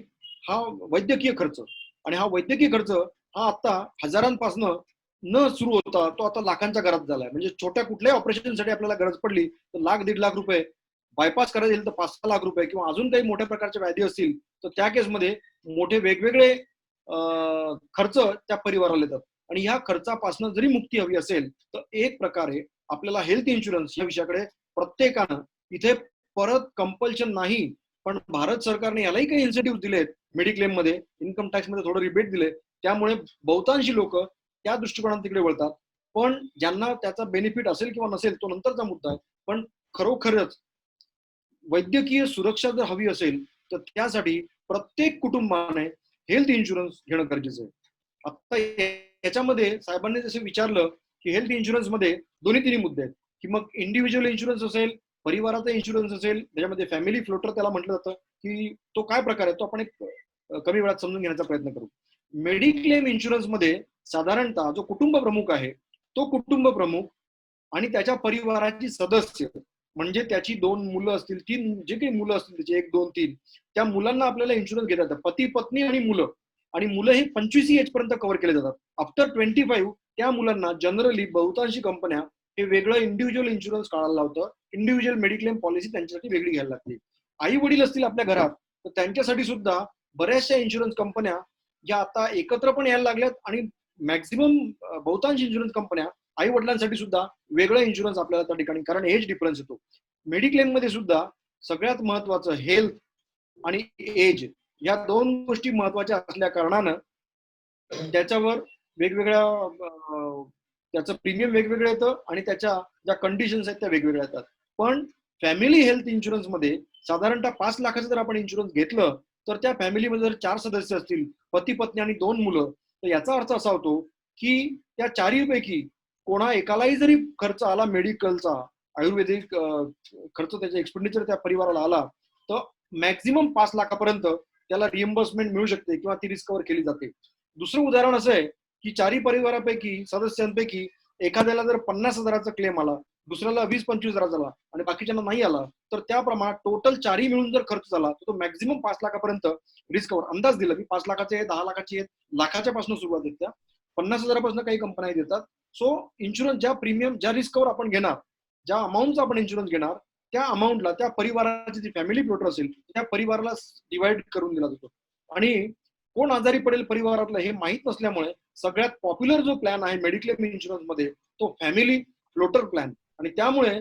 हा वैद्यकीय खर्च. आणि हा वैद्यकीय खर्च हा आता हजारांपासनं न सुरू होता तो आता लाखांच्या घरात झालाय. म्हणजे छोट्या कुठल्याही ऑपरेशनसाठी आपल्याला गरज पडली तर ₹1,00,000-1,50,000, बायपास करायला येईल तर ₹5-6 लाख, किंवा अजून काही मोठ्या प्रकारच्या व्याधी असतील तर त्या केसमध्ये मोठे वेगवेगळे खर्च त्या परिवाराला येतात. आणि ह्या खर्चापासून जरी मुक्ती हवी असेल तर एक प्रकारे आपल्याला हेल्थ इन्शुरन्स या विषयाकडे प्रत्येकानं, इथे परत कंपल्शन नाही, पण भारत सरकारने यालाही काही इन्सेंटिव्ह दिलेत. मेडिक्लेम मध्ये, इन्कम टॅक्स मध्ये थोडं रिबेट दिले, त्यामुळे बहुतांशी लोक त्या दृष्टिकोनात तिकडे वळतात. पण ज्यांना त्याचा बेनिफिट असेल किंवा नसेल तो नंतरचा मुद्दा आहे. पण खरोखरच वैद्यकीय सुरक्षा जर हवी असेल तर त्यासाठी प्रत्येक कुटुंबाने हेल्थ इन्शुरन्स घेणं गरजेचं आहे. आता याच्यामध्ये साहेबांनी जसं विचारलं की हेल्थ इन्शुरन्स मध्ये दोन्ही तिन्ही मुद्दे आहेत, की मग इंडिव्हिज्युअल इन्शुरन्स असेल परिवाराचा इन्शुरन्स असेल, त्याच्यामध्ये फॅमिली फ्लोटर त्याला म्हटलं जातं, की तो काय प्रकार आहे तो आपण एक कमी वेळात समजून घेण्याचा प्रयत्न करू. मेडिक्लेम इन्शुरन्स मध्ये साधारणतः जो कुटुंब प्रमुख आहे, तो कुटुंब प्रमुख आणि त्याच्या परिवाराची सदस्य, म्हणजे त्याची 2 मुलं असतील, 3 जे काही मुलं असतील त्याचे 1, 2, 3, त्या मुलांना आपल्याला इन्शुरन्स घेता येतं. पती, पत्नी आणि मुलं. आणि मुलं हे 25 एज पर्यंत कव्हर केले जातात. आफ्टर 25 त्या मुलांना जनरली बहुतांशी कंपन्या हे वेगळं इंडिव्हिज्युअल इन्शुरन्स काढायला लावतं. इंडिव्हिज्युअल मेडिक्लेम पॉलिसी त्यांच्यासाठी वेगळी घ्यायला लागते. आई वडील असतील आपल्या घरात तर त्यांच्यासाठी सुद्धा बऱ्याचशा इन्शुरन्स कंपन्या या आता एकत्र पण यायला लागल्यात आणि मॅक्झिमम बहुतांश इन्शुरन्स कंपन्या आई वडिलांसाठी सुद्धा वेगळं इन्शुरन्स आपल्याला त्या ठिकाणी, कारण एज डिफरन्स येतो. मेडिक्लेम मध्ये सुद्धा सगळ्यात महत्वाचं हेल्थ आणि एज या 2 गोष्टी महत्वाच्या असल्या कारणानं त्याच्यावर वेगवेगळ्या त्याचं प्रीमियम वेगवेगळं येतं आणि त्याच्या ज्या कंडिशन्स आहेत त्या वेगवेगळ्या येतात. पण फॅमिली हेल्थ इन्शुरन्स मध्ये साधारणतः 5 लाखाचं जर आपण इन्शुरन्स घेतलं तर त्या फॅमिलीमध्ये जर 4 सदस्य असतील, पती पत्नी आणि 2 मुलं, तर याचा अर्थ असा होतो की त्या 4 पैकी कोणा एकालाही जरी खर्च आला मेडिकलचा, आयुर्वेदिक खर्च, त्याचा एक्सपेंडिचर त्या परिवाराला आला तर मॅक्झिमम 5 लाखापर्यंत त्याला रिएम्बर्समेंट मिळू शकते किंवा ती रिस्क कव्हर केली जाते. दुसरं उदाहरण असं आहे की 4 परिवारापैकी सदस्यांपैकी एखाद्याला जर 50,000चा क्लेम आला, दुसऱ्याला 20-25,000 आला आणि बाकीच्यांना नाही आला, तर त्या प्रमाणात टोटल 4 मिळून जर खर्च झाला तर तो मॅक्झिमम 5 लाखापर्यंत रिस्क कव्हर. अंदाज दिला की 5 लाखाचे आहेत, 10 लाखाची आहेत, लाखाच्या पासून सुरुवात आहे, त्या 50,000 काही कंपन्या देतात. सो इन्शुरन्स ज्या प्रीमियम, ज्या रिस्क कव्हर आपण घेणार, ज्या अमाऊंटचा आपण इन्शुरन्स घेणार, त्या अमाऊंटला त्या परिवाराची जी फॅमिली फ्लोटर असेल त्या परिवाराला डिवाइड करून दिला जातो. आणि कोण आजारी पडेल परिवारातलं हे माहीत नसल्यामुळे सगळ्यात पॉप्युलर जो प्लॅन आहे मेडिक्लेम इन्शुरन्स मध्ये तो फॅमिली फ्लोटर प्लॅन. आणि त्यामुळे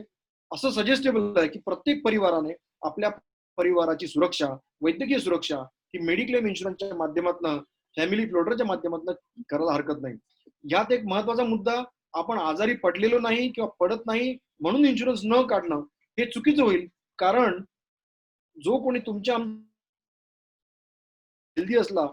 असं सजेस्टेबल आहे की प्रत्येक परिवाराने आपल्या परिवाराची सुरक्षा, वैद्यकीय सुरक्षा ही मेडिक्लेम इन्शुरन्सच्या माध्यमातून, फॅमिली फ्लोटरच्या माध्यमातून करायला हरकत नाही. यात एक महत्वाचा मुद्दा, आपण आजारी पडलेलो नाही किंवा पडत नाही म्हणून इन्शुरन्स न काढणं हे चुकीचं होईल. कारण जो कोणी तुमच्या हेल्दी असला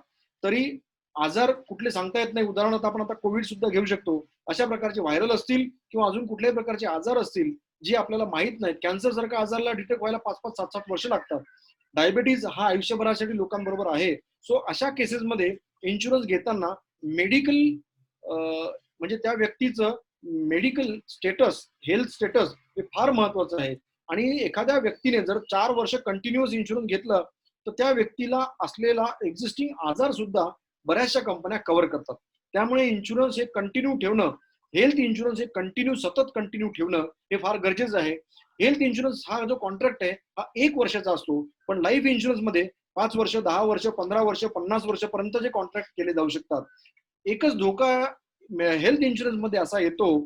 तरी आजार कुठले सांगता येत नाही. उदाहरणार्थ आपण आता कोविड सुद्धा घेऊ शकतो. अशा प्रकारचे व्हायरल असतील किंवा अजून कुठल्याही प्रकारचे आजार असतील जे आपल्याला माहित नाहीत. कॅन्सर सारख्या आजाराला डिटेक्ट व्हायला 5-5, 7-7 वर्ष लागतात. डायबिटीज हा आयुष्यभरासाठी लोकांबरोबर आहे. सो अशा केसेसमध्ये इन्शुरन्स घेताना मेडिकल म्हणजे त्या व्यक्तीचं मेडिकल स्टेटस, हेल्थ स्टेटस हे फार महत्वाचं आहे. आणि एखाद्या व्यक्तीने जर 4 वर्ष कंटिन्युअस इन्शुरन्स घेतलं तर त्या व्यक्तीला असलेला एक्झिस्टिंग आजार सुद्धा बऱ्याचशा कंपन्या कव्हर करतात. त्यामुळे इन्शुरन्स हे कंटिन्यू ठेवणं, हेल्थ इन्शुरन्स हे कंटिन्यू सतत कंटिन्यू ठेवणं हे फार गरजेचं आहे. हेल्थ इन्शुरन्स हा जो कॉन्ट्रॅक्ट आहे हा 1 वर्षाचा असतो, पण लाईफ इन्शुरन्स मध्ये 5 वर्ष, 10 वर्ष, 15 वर्ष, 50 वर्षपर्यंतचे कॉन्ट्रॅक्ट केले जाऊ शकतात. एकच धोका हेल्थ इन्शुरन्स मध्ये असा येतो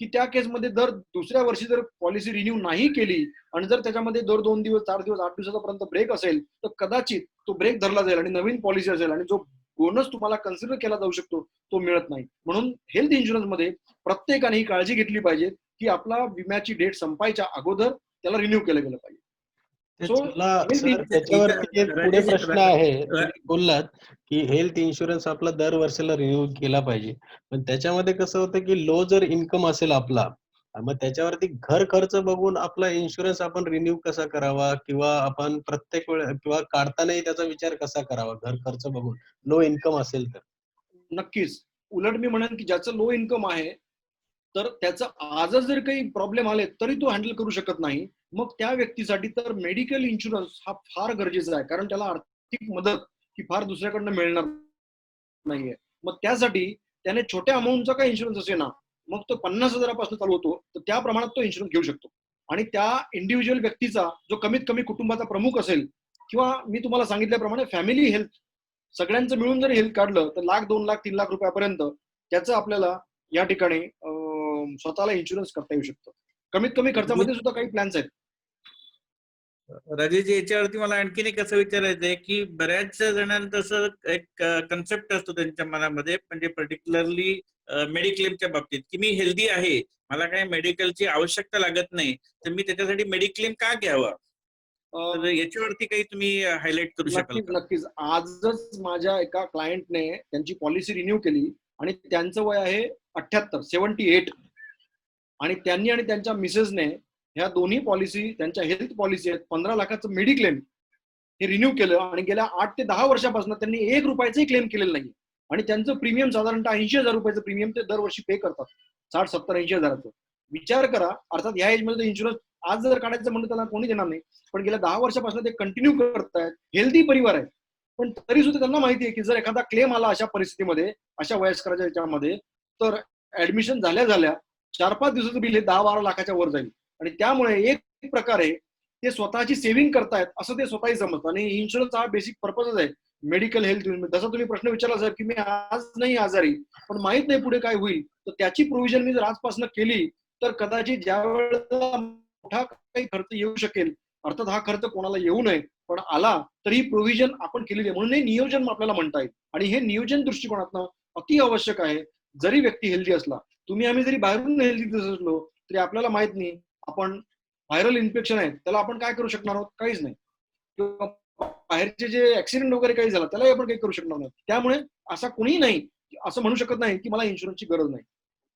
की त्या केसमध्ये दर दुसऱ्या वर्षी जर पॉलिसी रिन्यू नाही केली आणि जर त्याच्यामध्ये दर 2 दिवस, 4 दिवस, 8 दिवसापर्यंत ब्रेक असेल तर कदाचित तो ब्रेक धरला जाईल आणि नवीन पॉलिसी असेल आणि जो बोनस तुम्हाला कन्सिडर केला जाऊ शकतो तो मिळत नाही. म्हणून हेल्थ इन्शुरन्स मध्ये प्रत्येकाने ही काळजी घेतली पाहिजे की आपला विम्याची डेट संपायच्या अगोदर त्याला रिन्यू केलं गेलं पाहिजे. सर त्याच्यावरती एक पुढे प्रश्न आहे. तुम्ही बोललात की हेल्थ इन्शुरन्स आपला दर वर्षाला रिन्यू केला पाहिजे, पण त्याच्यामध्ये कसं होतं की लो जर इन्कम असेल आपला, मग त्याच्यावरती घर खर्च बघून आपला इन्शुरन्स आपण रिन्यू कसा करावा, किंवा आपण प्रत्येक वेळ किंवा काढतानाही त्याचा विचार कसा करावा घर खर्च बघून, लो इन्कम असेल तर? नक्कीच. उलट मी म्हणेन की ज्याचं लो इन्कम आहे तर त्याचं आजच जर काही प्रॉब्लेम आले तरी तो हँडल करू शकत नाही, मग त्या व्यक्तीसाठी तर मेडिकल इन्शुरन्स हा फार गरजेचा आहे. कारण त्याला आर्थिक मदत ही फार दुसऱ्याकडनं मिळणार नाहीये. मग त्यासाठी त्याने छोट्या अमाऊंटचा काही इन्शुरन्स असेल ना, मग तो 50,000 पासून चालू होतो, तर त्या प्रमाणात तो इन्शुरन्स घेऊ शकतो. आणि त्या इंडिव्हिज्युअल व्यक्तीचा जो कमीत कमी कुटुंबाचा प्रमुख असेल किंवा मी तुम्हाला सांगितल्याप्रमाणे फॅमिली हेल्थ सगळ्यांचं मिळून जर हेल्थ काढलं तर 1,00,000, 2,00,000, 3,00,000 रुपयापर्यंत त्याचं आपल्याला या ठिकाणी स्वतःला इन्शुरन्स करता येऊ शकतो. कमीत कमी खर्चामध्ये सुद्धा काही प्लॅन्स आहेत. राजेशजी, याच्यावरती मला आणखीन एक असं विचारायचं आहे की बऱ्याच जणांना तसं एक कन्सेप्ट असतो त्यांच्या मनामध्ये, म्हणजे पर्टिक्युलरली मेडिक्लेमच्या बाबतीत, की मी हेल्दी आहे, मला काही मेडिकलची आवश्यकता लागत नाही, तर मी त्याच्यासाठी मेडिक्लेम का घ्यावा? तर याच्यावरती काही तुम्ही हायलाइट करू शकाल नक्कीच का? नक्कीच. आजच माझ्या एका क्लायंटने त्यांची पॉलिसी रिन्यू केली आणि त्यांचं वय आहे 78 आणि त्यांनी आणि त्यांच्या मिसेसने ह्या दोन्ही पॉलिसी त्यांच्या हेल्थ पॉलिसी आहेत. 15 लाखाचं मेडिक्लेम हे रिन्यू केलं आणि गेल्या 8 ते 10 वर्षापासून त्यांनी 1 रुपयाचंही क्लेम केलेलं नाही. आणि त्यांचं प्रीमियम साधारणतः 80,000 रुपयाचं प्रीमियम ते दरवर्षी पे करतात. 60, 70, 80,000चं. विचार करा, अर्थात ह्या एजमध्ये इन्शुरन्स आज जर काढायचं म्हणलं त्यांना कोणी देणार नाही, पण गेल्या 10 वर्षापासून ते कंटिन्यू करतायत. हेल्दी परिवार आहे, पण तरी सुद्धा त्यांना माहिती आहे की जर एखादा क्लेम आला अशा परिस्थितीमध्ये, अशा वयस्कराच्या याच्यामध्ये, तर ऍडमिशन झाल्या 4-5 दिवसाचं बिल हे 10-12 लाखाच्या वर जाईल. आणि त्यामुळे एक प्रकारे ते स्वतःची सेव्हिंग करतायत असं ते स्वतःही समजतं. आणि इन्शुरन्स हा बेसिक पर्पजच आहे मेडिकल हेल्थ. जसं तुम्ही प्रश्न विचारला सर की मी आज नाही आजारी, पण माहित नाही पुढे काय होईल, तर त्याची प्रोव्हिजन मी जर आजपासून केली तर कदाचित ज्या वेळेला मोठा काही खर्च येऊ शकेल, अर्थात हा खर्च कोणाला येऊ नये, पण आला तर ही प्रोव्हिजन आपण केलेली आहे. म्हणून हे नियोजन आपल्याला म्हणता येईल. आणि हे नियोजन दृष्टिकोनातनं अति आवश्यक आहे. जरी व्यक्ती हेल्दी असला, तुम्ही आम्ही जरी बाहेरून हेल्दी दिसत असलो तरी आपल्याला माहित नाही आपण व्हायरल इन्फेक्शन आहे त्याला आपण काय करू शकणार आहोत, काहीच नाही. किंवा बाहेरचे जे ऍक्सिडेंट वगैरे काही झाला त्यालाही आपण काही करू शकणार नाही. त्यामुळे असा कोणीही नाही असं म्हणू शकत नाही की मला इन्शुरन्सची गरज नाही.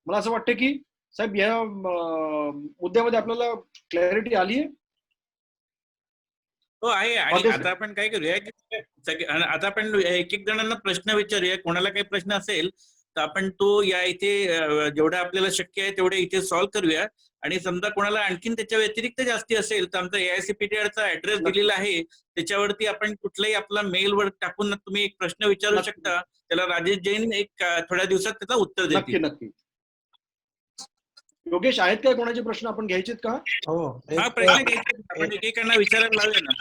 मला असं वाटतं की साहेब या मुद्द्यामध्ये आपल्याला क्लॅरिटी आली आहे. हो आहे. आणि आता आपण काय करूया की आता आपण एक एक जणांना प्रश्न विचारूया. कोणाला काही प्रश्न असेल तर आपण तो या इथे जेवढा आपल्याला शक्य आहे तेवढे इथे सॉल्व्ह करूया. आणि समजा कोणाला आणखीन त्याच्या व्यतिरिक्त जास्ती असेल तर आमचा AICPTR ऍड्रेस दिलेला आहे, त्याच्यावरती आपण कुठलाही आपला मेलवर टाकून तुम्ही एक प्रश्न विचारू शकता. त्याला राजेश जैन एक थोड्या दिवसात त्याचा उत्तर देतील. नक्की. योगेश आहेत काय कोणाचे प्रश्न आपण घ्यायचेत का? हो, हा प्रश्न घ्यायचे आपण एकेकांना विचारायला लावूया ना.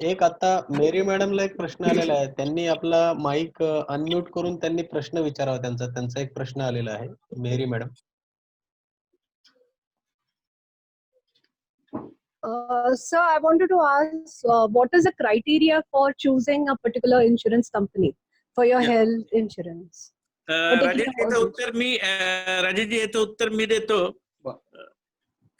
एक आता मेरी मॅडमला एक प्रश्न आलेला आहे. त्यांनी आपला माईक अनम्यूट करून त्यांनी प्रश्न विचारावा. त्यांचा एक प्रश्न आलेला आहे. मेरी madam. Sir, I wanted to ask, what is the criteria for choosing a particular insurance company for your Yeah. health insurance? Rajesh याचं उत्तर मी देतो.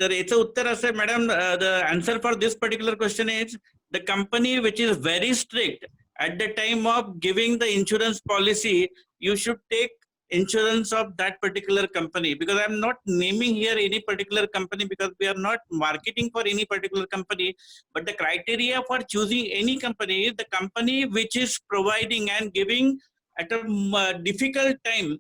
तर याचं उत्तर असं आहे madam, the answer for this particular question is the company which is very strict at the time of giving the insurance policy. You should take insurance of that particular company, because I'm not naming here any particular company because we are not marketing for any particular company, but the criteria for choosing any company is the company which is providing and giving at a difficult time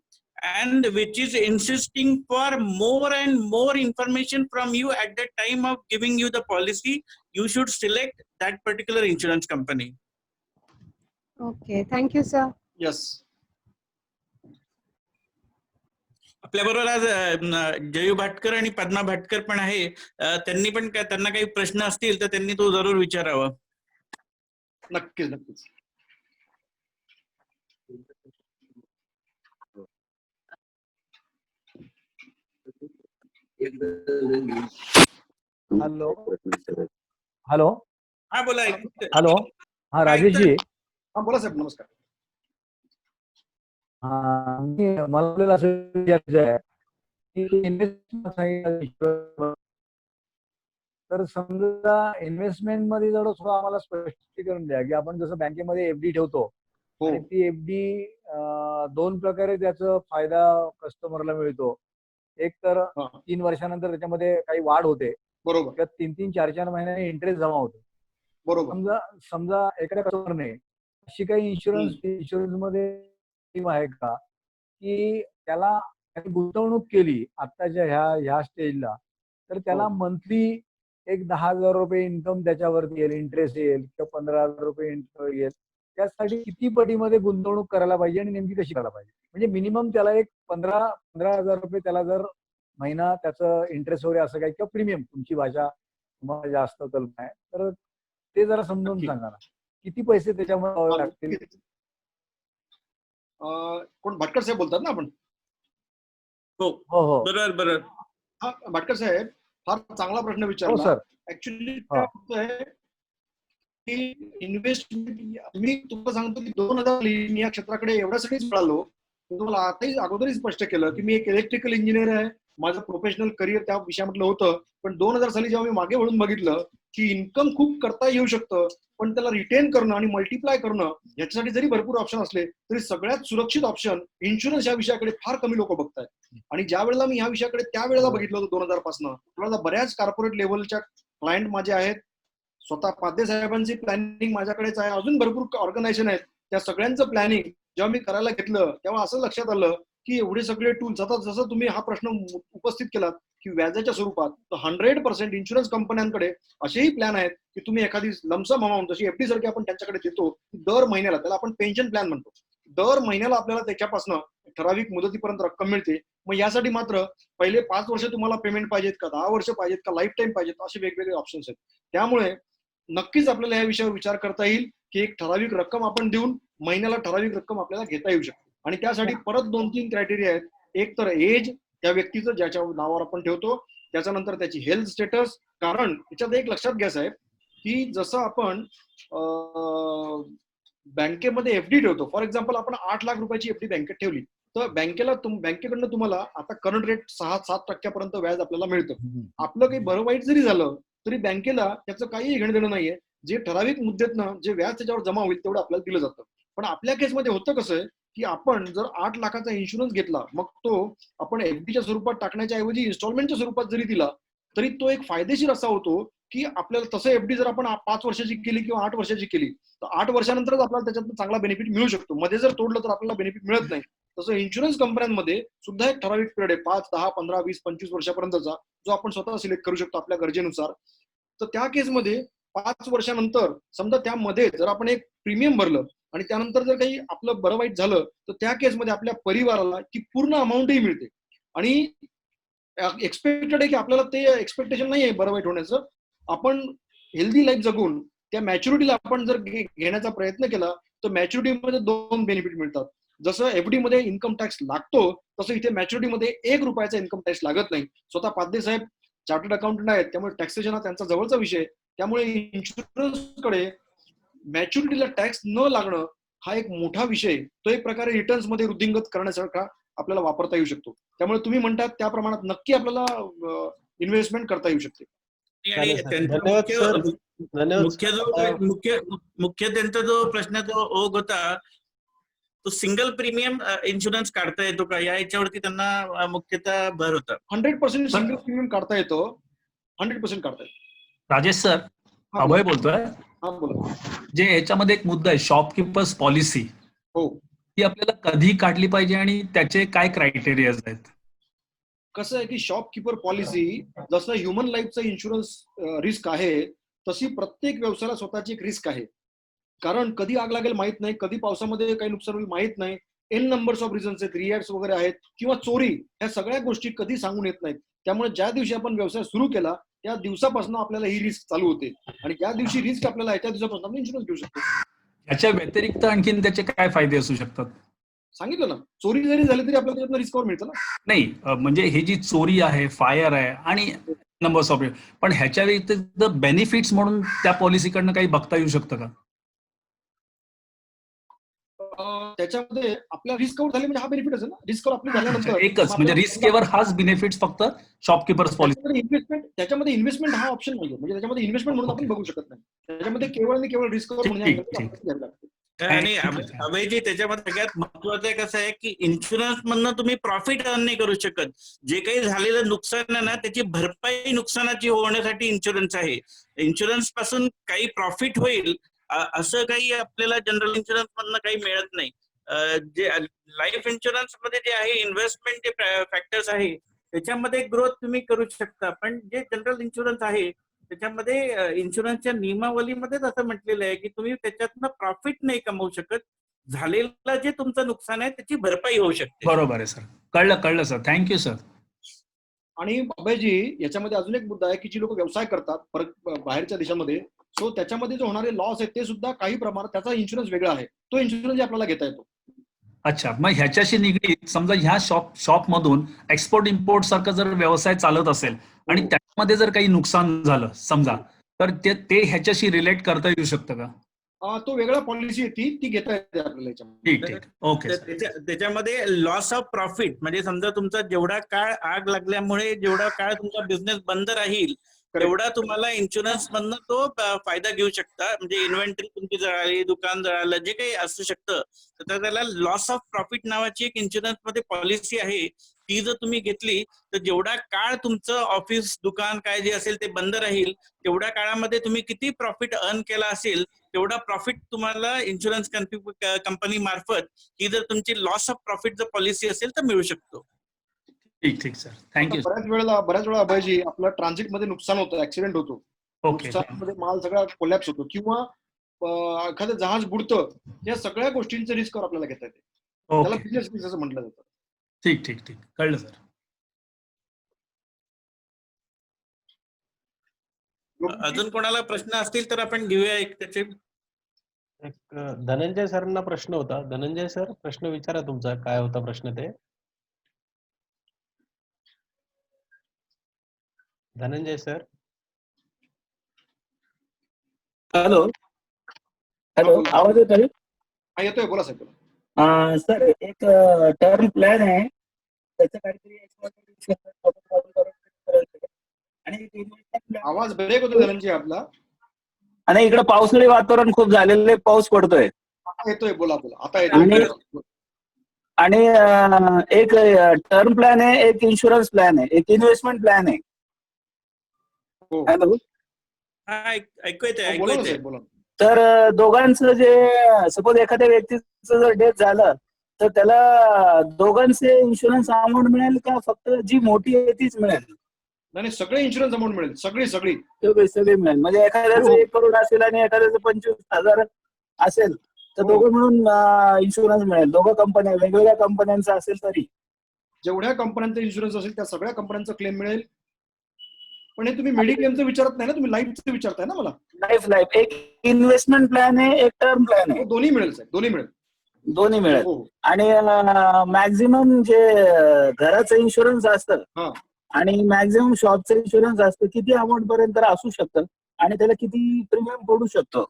and which is insisting for more and more information from you at the time of giving you the policy. You should select that particular insurance company. Okay, thank you, sir. Yes. आपल्याबरोबर आज जयू भाटकर आणि पद्मा भाटकर पण आहे. त्यांनी पण त्यांना काही प्रश्न असतील तर त्यांनी तो जरूर विचारावा. नक्कीच. हॅलो. हा बोला. हॅलो. हा राजेश जी. हा बोला साहेब, नमस्कार. मला असं विचारायचं आहे की तर समजा इन्व्हेस्टमेंट मध्ये जर थोडं आम्हाला स्पष्टीकरण द्या की आपण जसं बँकेमध्ये FD ठेवतो आणि ती FD 2 प्रकारे त्याचा फायदा कस्टमरला मिळतो. एक तर 3 वर्षानंतर त्याच्यामध्ये काही वाढ होते, बरोबर, किंवा 3-3, 4-4 महिन्याने इंटरेस्ट जमा होतो. बरोबर. समजा एखाद्या कस्टमरने अशी काही इन्शुरन्स मध्ये स्कीम आहे का की त्याला गुंतवणूक केली आताच्या ह्या स्टेजला तर त्याला मंथली एक 10,000 रुपये इन्कम त्याच्यावरती येईल, इंटरेस्ट येईल, किंवा 15,000 रुपये इन्कम येईल. त्यासाठी किती पटीमध्ये गुंतवणूक करायला पाहिजे आणि नेमकी कशी करायला पाहिजे? म्हणजे मिनिमम त्याला एक 15,000 रुपये त्याला जर महिना त्याचं इंटरेस्ट वगैरे असं काही, किंवा प्रीमियम, तुमची भाषा तुम्हाला जास्त कल्पना आहे तर ते जरा समजून सांगा ना, किती पैसे त्याच्यामध्ये लागतील. कोण भाटकर साहेब बोलतात ना आपण? हो, बरोबर. हा, भाटकर साहेब फार चांगला प्रश्न विचारला. सर. ऍक्च्युली काय होतंय की इन्व्हेस्टमेंट, मी तुम्हाला सांगतो की 2000 मी या क्षेत्राकडे एवढ्यासाठीच मिळालो. तुम्हाला आताही अगोदरही स्पष्ट केलं की मी एक इलेक्ट्रिकल इंजिनियर आहे, माझं प्रोफेशनल करिअर त्या विषयामधलं होतं. पण 2000 साली जेव्हा मी मागे वळून बघितलं की इन्कम खूप करता येऊ शकतं, पण त्याला रिटेन करणं आणि मल्टिप्लाय करणं याच्यासाठी जरी भरपूर ऑप्शन असले तरी सगळ्यात सुरक्षित ऑप्शन इन्शुरन्स या विषयाकडे फार कमी लोक बघतायत. आणि ज्या वेळेला मी ह्या विषयाकडे त्यावेळेला बघितलं होतं 2000 पासून, त्यावेळेला बऱ्याच कॉर्पोरेट लेव्हलच्या क्लायंट माझे आहेत, स्वतः पाध्ये साहेबांची प्लॅनिंग माझ्याकडेच आहे, अजून भरपूर ऑर्गनायझेशन आहेत, त्या सगळ्यांचं प्लॅनिंग जेव्हा मी करायला घेतलं तेव्हा असं लक्षात आलं की एवढे सगळे टूल्स, आता जसं तुम्ही हा प्रश्न उपस्थित केलात की व्याजाच्या स्वरूपात, तर 100% इन्शुरन्स कंपन्यांकडे असेही प्लॅन आहेत की तुम्ही एखादी लमसम अमाऊंट, जशी एफडी सारखी आपण त्यांच्याकडे देतो, दर महिन्याला, त्याला आपण पेन्शन प्लॅन म्हणतो, दर महिन्याला आपल्याला त्याच्यापासून ठराविक मुदतीपर्यंत रक्कम मिळते. मग यासाठी मात्र पहिले 5 वर्ष तुम्हाला पेमेंट पाहिजेत का, 10 वर्ष पाहिजेत का, लाईफ टाईम पाहिजेत, असे वेगवेगळे ऑप्शन्स आहेत. त्यामुळे नक्कीच आपल्याला या विषयावर विचार करता येईल की एक ठराविक रक्कम आपण देऊन महिन्याला ठराविक रक्कम आपल्याला घेता येऊ शकते. आणि त्यासाठी परत 2-3 क्रायटेरिया आहेत. एक तर एज, त्या व्यक्तीचं ज्याच्या नावावर आपण ठेवतो, त्याच्यानंतर त्याची हेल्थ स्टेटस. कारण याच्यात एक लक्षात घ्या साहेब, की जसं आपण बँकेमध्ये एफडी ठेवतो, फॉर एक्झाम्पल आपण 8 लाख रुपयाची एफडी बँकेत ठेवली, तर बँकेकडनं तुम्हाला आता करंट रेट 6-7% व्याज आपल्याला मिळतं. आपलं काही बरं वाईट जरी झालं तरी बँकेला त्याचं काही घेणं देणं नाहीये. जे ठराविक मुद्देतनं जे व्याज त्याच्यावर जमा होईल तेवढं आपल्याला दिलं जातं. पण आपल्या केसमध्ये होतं कसं आहे की आपण जर 8 लाखाचा इन्शुरन्स घेतला, मग तो आपण एफडीच्या स्वरूपात टाकण्याच्या ऐवजी इन्स्टॉलमेंटच्या स्वरूपात जरी दिला तरी तो एक फायदेशीर असा होतो की आपल्याला तसं एफडी जर आपण 5 वर्षाची केली किंवा 8 वर्षाची केली तर 8 वर्षानंतरच आपल्याला त्याच्यातून चांगला बेनिफिट मिळू शकतो. मध्ये जर तोडलं तर आपल्याला बेनिफिट मिळत नाही. तसं इन्शुरन्स कंपन्यांमध्ये सुद्धा एक ठराविक पिरियड आहे, 5, 10, 15, 20, 25 वर्षापर्यंतचा, जो आपण स्वतः सिलेक्ट करू शकतो आपल्या गरजेनुसार. तर त्या केसमध्ये 5 वर्षानंतर समजा त्यामध्ये जर आपण एक प्रीमियम भरलं आणि त्यानंतर जर काही आपलं बरं वाईट झालं तर त्या केसमध्ये आपल्या परिवाराला ती पूर्ण अमाऊंटही मिळते. आणि एक्सपेक्टेड आहे की आपल्याला ते एक्सपेक्टेशन नाही आहे बरं वाईट होण्याचं. आपण हेल्दी लाईफ जगून त्या मॅच्युरिटीला आपण जर घेण्याचा प्रयत्न केला तर मॅच्युरिटीमध्ये 2 बेनिफिट मिळतात. जसं एफडी मध्ये इन्कम टॅक्स लागतो तसं इथे मॅच्युरिटीमध्ये 1 रुपयाचा इन्कम टॅक्स लागत नाही. स्वतः पाध्ये साहेब चार्टर्ड अकाउंटंट आहेत, त्यामुळे टॅक्सेशन हा त्यांचा जवळचा विषय. त्यामुळे इन्शुरन्सकडे मॅच्युरिटीला टॅक्स न लागणं हा एक मोठा विषय, तो एक प्रकारे रिटर्न्स मध्ये वृद्धिंगत करण्यासारखा आपल्याला वापरता येऊ शकतो. त्यामुळे तुम्ही म्हणतात त्या प्रमाणात नक्की आपल्याला इन्व्हेस्टमेंट करता येऊ शकते. आणि चालेल सर. त्यांचा धन्यवाद सर. धन्यवाद मुख्य जो आता मुख्य त्यांचा जो प्रश्नाचा ओघ होता तो सिंगल प्रीमियम इन्शुरन्स काढता येतो का, या याच्यावरती त्यांना मुख्यतः भर होता. 100% सिंगल प्रीमियम काढता येतो, 100% काढता येतो. राजेश सर, हा, अभय बोला. बोलतोय. हा, बोला. जे याच्यामध्ये एक मुद्दा आहे, शॉपकीपर्स पॉलिसी, हो, ती आपल्याला कधी काढली पाहिजे आणि त्याचे काय क्रायटेरियाज आहेत? कसं आहे की शॉपकीपर पॉलिसी जसं ह्युमन लाईफचं इन्शुरन्स रिस्क आहे, तशी प्रत्येक व्यवसायाला स्वतःची एक रिस्क आहे. कारण कधी आग लागेल माहित नाही, कधी पावसामध्ये काही नुकसान होईल माहित नाही, एन नंबर्स ऑफ रिझन्स आहेत, रिॲक्ट्स वगैरे आहेत, किंवा चोरी, ह्या सगळ्या गोष्टी कधी सांगून येत नाहीत. त्यामुळे ज्या दिवशी आपण व्यवसाय सुरू केला त्या दिवसापासून आपल्याला ही रिस्क चालू होते आणि ज्या दिवशी रिस्क आपल्याला आहे त्या दिवसापासून आपण इन्शुरन्स घेऊ शकतो. याच्या व्यतिरिक्त आणखीन त्याचे काय फायदे असू शकतात? सांगितलं ना, चोरी जरी झाली तरी आपल्याला त्यातनं रिस्क मिळतं ना. नाही, म्हणजे ही जी चोरी आहे, फायर आहे आणि नंबर्स ऑफ, पण ह्याच्या व्यतिरिक्त बेनिफिट्स म्हणून त्या पॉलिसीकडनं काही बघता येऊ शकतं का? त्याच्यामध्ये आपल्या रिस्क कव्हर झाले म्हणजे हा बेनिफिट आहे ना. रिस्क कव्हर आपली झाल्यानंतर एकच म्हणजे रिस्कवर हाच बेनिफिट्स फक्त शॉपकीपर्स पॉलिसी. त्याच्यामध्ये इन्व्हेस्टमेंट हा ऑप्शन नाहीये, म्हणजे त्याच्यामध्ये इन्व्हेस्टमेंट म्हणून आपण बघू शकत नाही. त्याच्यामध्ये केवळ आणि केवळ रिस्क कव्हर ठीक, म्हणजे ठीक. घ्यावी लागते. आणि अभयजी त्याच्यामध्ये सगळ्यात महत्वाचं कसं आहे की इन्शुरन्स मधनं तुम्ही प्रॉफिट अर्न नाही करू शकत. जे काही झालेलं नुकसान आहे ना त्याची भरपाई नुकसानाची होण्यासाठी इन्शुरन्स आहे. इन्शुरन्स पासून काही प्रॉफिट होईल असं काही आपल्याला जनरल इन्शुरन्स मधनं काही मिळत नाही. जे लाईफ इन्शुरन्स मध्ये जे आहे इन्व्हेस्टमेंट जे फॅक्टर्स आहे त्याच्यामध्ये ग्रोथ तुम्ही करू शकता, पण जे जनरल इन्शुरन्स आहे त्याच्यामध्ये इन्शुरन्सच्या नियमावलीमध्येच असं म्हटलेलं आहे की तुम्ही त्याच्यातनं प्रॉफिट नाही कमवू शकत, झालेलं जे तुमचं नुकसान आहे त्याची भरपाई होऊ शकते. बरोबर आहे सर, कळलं सर, थँक्यू सर. आणि अभयजी याच्यामध्ये अजून एक मुद्दा आहे की जी लोक व्यवसाय करतात बाहेरच्या देशामध्ये, सो त्याच्यामध्ये जो होणारे लॉस आहे ते सुद्धा काही प्रमाणात त्याचा इन्शुरन्स वेगळा आहे, तो इन्शुरन्स आपल्याला घेता येतो. अच्छा, मग ह्याच्याशी निगडीत समजा ह्या शॉप मधून एक्सपोर्ट इम्पोर्ट सारखं जर व्यवसाय चालत असेल आणि त्यामध्ये जर काही नुकसान झालं समजा, तर ते ह्याच्याशी रिलेट करता येऊ शकतं का? तो वेगळा पॉलिसी आहे, ती घेता येते आपल्याला याच्यामध्ये. ठीक, ओके. त्याच्यामध्ये लॉस ऑफ प्रॉफिट म्हणजे समजा तुमचा जेवढा काळ आग लागल्यामुळे जेवढा काळ तुमचा बिझनेस बंद राहील तेवढा तुम्हाला इन्शुरन्स मधनं तो फायदा घेऊ शकता. म्हणजे इन्व्हेंटरी तुमची जळाली, दुकान जळालं, जे काही असू शकतं तर त्याला लॉस ऑफ प्रॉफिट नावाची एक इन्शुरन्स मध्ये पॉलिसी आहे ती जर तुम्ही घेतली तर जेवढा काळ तुमचं ऑफिस दुकान काय जे असेल ते बंद राहील, तेवढ्या काळामध्ये तुम्ही किती प्रॉफिट अर्न केला असेल तेवढा प्रॉफिट तुम्हाला इन्शुरन्स कंपनी मार्फत ही जर तुमची लॉस ऑफ प्रॉफिट जर पॉलिसी असेल तर मिळू शकतो. ठीक ठीक सर, आता थँक्यू. बऱ्याच वेळा अभयजी आपलं ट्रान्झिट मध्ये नुकसान होतं, ऍक्सिडेंट होतो, ओके नुकसानामध्ये माल सगळा कोलॅप्स होतो किंवा एखादं जहाज बुडतं, या सगळ्या गोष्टींचं रिस्क आपल्याला घेता येते. त्याला ओके, बिझनेस रिस्क असं म्हटलं जातं. ठीक ठीक ठीक, कळलं सर. अजून कोणाला प्रश्न असतील तर आपण घेऊया एक त्याचे. एक धनंजय सरांना प्रश्न होता. धनंजय सर, प्रश्न विचारा तुमचा. काय होता प्रश्न ते? धनंजय सर. हॅलो हॅलो, बोला. आवाज येतोय? हा, येतोय, बोला साहेब, बोला. सर, एक टर्म प्लॅन आहे, त्याचं काहीतरी आणि एक investment plan आवाज ब्रेक होतो धनंजय आपला. आणि इकडे पावसाळी वातावरण खूप झालेलं आहे, पाऊस पडतोय. आता येतोय, बोला बोला, आता आणि येतोय. आणि एक टर्म प्लॅन आहे, एक इन्शुरन्स प्लॅन आहे, एक इन्व्हेस्टमेंट प्लॅन आहे. हो. हॅलो, हा, ऐकू येतंय, ऐकू बोला ना येतंय. साहेब, बोला. तर दोघांचं जे सपोज एखाद्या व्यक्तीचं जर डेथ झालं तर त्याला दोघांचे इन्शुरन्स अमाऊंट मिळेल का फक्त जी मोठी आहे तीच मिळेल? नाही, सगळे इन्शुरन्स अमाऊंट मिळेल, सगळी. सगळे मिळेल म्हणजे एखाद्याचं हो. 1 करोड असेल आणि एखाद्याचं 25,000 असेल तर हो. दोघं मिळून इन्शुरन्स मिळेल. दोघं कंपन्या वेगवेगळ्या कंपन्यांचा असेल तरी जेवढ्या कंपन्यांचा इन्शुरन्स असेल त्या सगळ्या कंपन्यांचा क्लेम मिळेल. पण हे तुम्ही मेडिक्लेमचं विचारत नाही ना, तुम्ही लाईफचं विचारताय ना मला. लाईफ एक इन्व्हेस्टमेंट प्लॅन आहे, एक टर्म प्लॅन आहे. हो, दोन्ही मिळेल साहेब, दोन्ही मिळेल. दोन्ही मिळेल. हो. आणि मॅक्झिमम जे घराचं इन्शुरन्स असतं हा. आणि मॅक्झिमम शॉपचं इन्शुरन्स असतं, किती अमाऊंट पर्यंत असू शकतं आणि त्याला किती प्रीमियम पडू शकतो?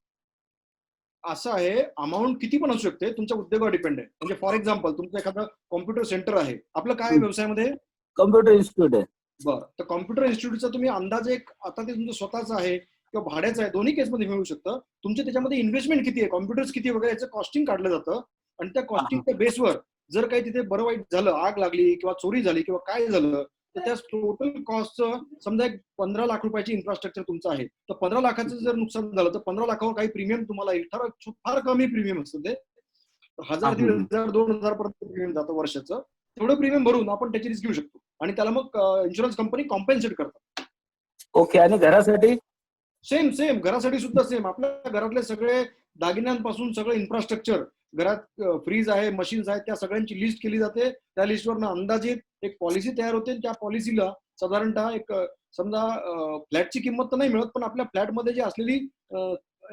असं आहे, अमाऊंट किती पण असू शकते, तुमच्या उद्योगावर डिपेंड आहे. म्हणजे फॉर एक्झाम्पल तुमचं एखादं कॉम्प्युटर सेंटर आहे, आपलं काय व्यवसायामध्ये? कम्प्युटर इन्स्टिट्यूट आहे. बरं, तर कॉम्प्युटर इन्स्टिट्यूटचा तुम्ही अंदाजे एक, आता ते तुमचं स्वतःचं आहे किंवा भाड्याचं आहे, दोन्ही केसमध्ये मिळू शकतं. तुमच्या त्याच्यामध्ये इन्व्हेस्टमेंट किती आहे, कॉम्प्युटर्स किती वगैरे याचं कॉस्टिंग काढलं जातं आणि त्या कॉस्टिंगच्या बेसवर जर काही तिथे बरं वाईट झालं, आग लागली किंवा चोरी झाली किंवा काय झालं, तर त्या टोटल कॉस्टचं समजा एक 15 लाख रुपयाची इन्फ्रास्ट्रक्चर तुमचं आहे, तर 15 लाखाचं जर नुकसान झालं तर 15 लाखावर काही प्रीमियम तुम्हाला येईल. फार कमी प्रीमियम असतं ते, 1000, 1500, 2000 पर्यंत प्रीमियम जातं वर्षाचं. तेवढं प्रीमियम भरून आपण त्याची रिस्क घेऊ शकतो आणि त्याला मग इन्शुरन्स कंपनी कॉम्पेन्सेट करतात. ओके. आणि घरासाठी? सेम घरासाठी सुद्धा सेम. आपल्या घरातले सगळे दागिन्यांपासून सगळं इन्फ्रास्ट्रक्चर, घरात फ्रीज आहे, मशीन्स आहेत, त्या सगळ्यांची लिस्ट केली जाते. त्या लिस्टवरनं अंदाजित एक पॉलिसी तयार होते. त्या पॉलिसीला साधारणतः एक समजा फ्लॅटची किंमत तर नाही मिळत, पण आपल्या फ्लॅटमध्ये जी असलेली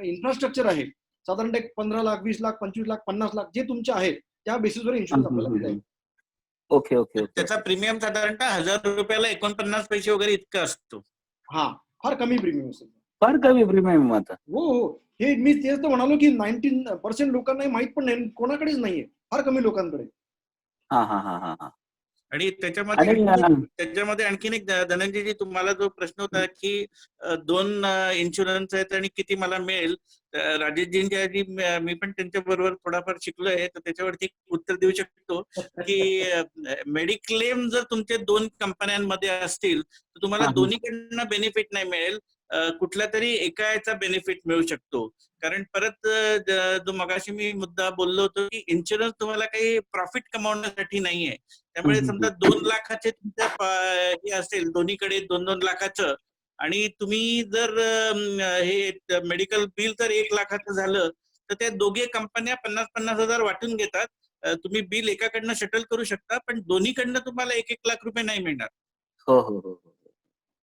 इन्फ्रास्ट्रक्चर आहे, साधारणतः एक 15 लाख, 20 लाख, 25 लाख, 50 लाख जे तुमचे आहेत त्या बेसिसवर इन्शुरन्स आपल्याला देता येईल. Okay okay okay. त्याचा प्रीमियम साधारणतः 1000 रुपयाला 49 पैसे वगैरे इतका असतो. हा, फार कमी प्रीमियम असेल. फार कमी प्रीमियम आता. हो, हे मी तेच तर म्हणालो की 19% लोकांना माहित पण नाही, कोणाकडेच नाहीये, फार कमी लोकांकडे. हा हा हा हा हा. आणि त्याच्यामध्ये आणखीन एक धनंजयजी, तुम्हाला जो प्रश्न होता की 2 इन्शुरन्स आहेत आणि किती मला मिळेल, राजेशजींच्या आधी मी पण त्यांच्या बरोबर थोडाफार शिकलोय, तर त्याच्यावरती उत्तर देऊ शकतो की मेडिक्लेम जर तुमचे 2 कंपन्यांमध्ये असतील तर तुम्हाला दोन्हीकडनं बेनिफिट नाही मिळेल, कुठल्या तरी एका याचा बेनिफिट मिळू शकतो. कारण परत जो मगाशी मी मुद्दा बोललो होतो की इन्शुरन्स तुम्हाला काही प्रॉफिट कमावण्यासाठी नाहीये. त्यामुळे समजा 2 लाखाचे तुमच्या हे असेल, दोन्हीकडे 2-2 लाखाचं, आणि तुम्ही जर हे मेडिकल बिल जर 1 लाखाचं झालं तर त्या दोघे कंपन्या 50-50 हजार वाटून घेतात. तुम्ही बिल एकाकडनं शटल करू शकता, पण दोन्हीकडनं तुम्हाला 1-1 लाख रुपये नाही मिळणार. हो हो हो हो.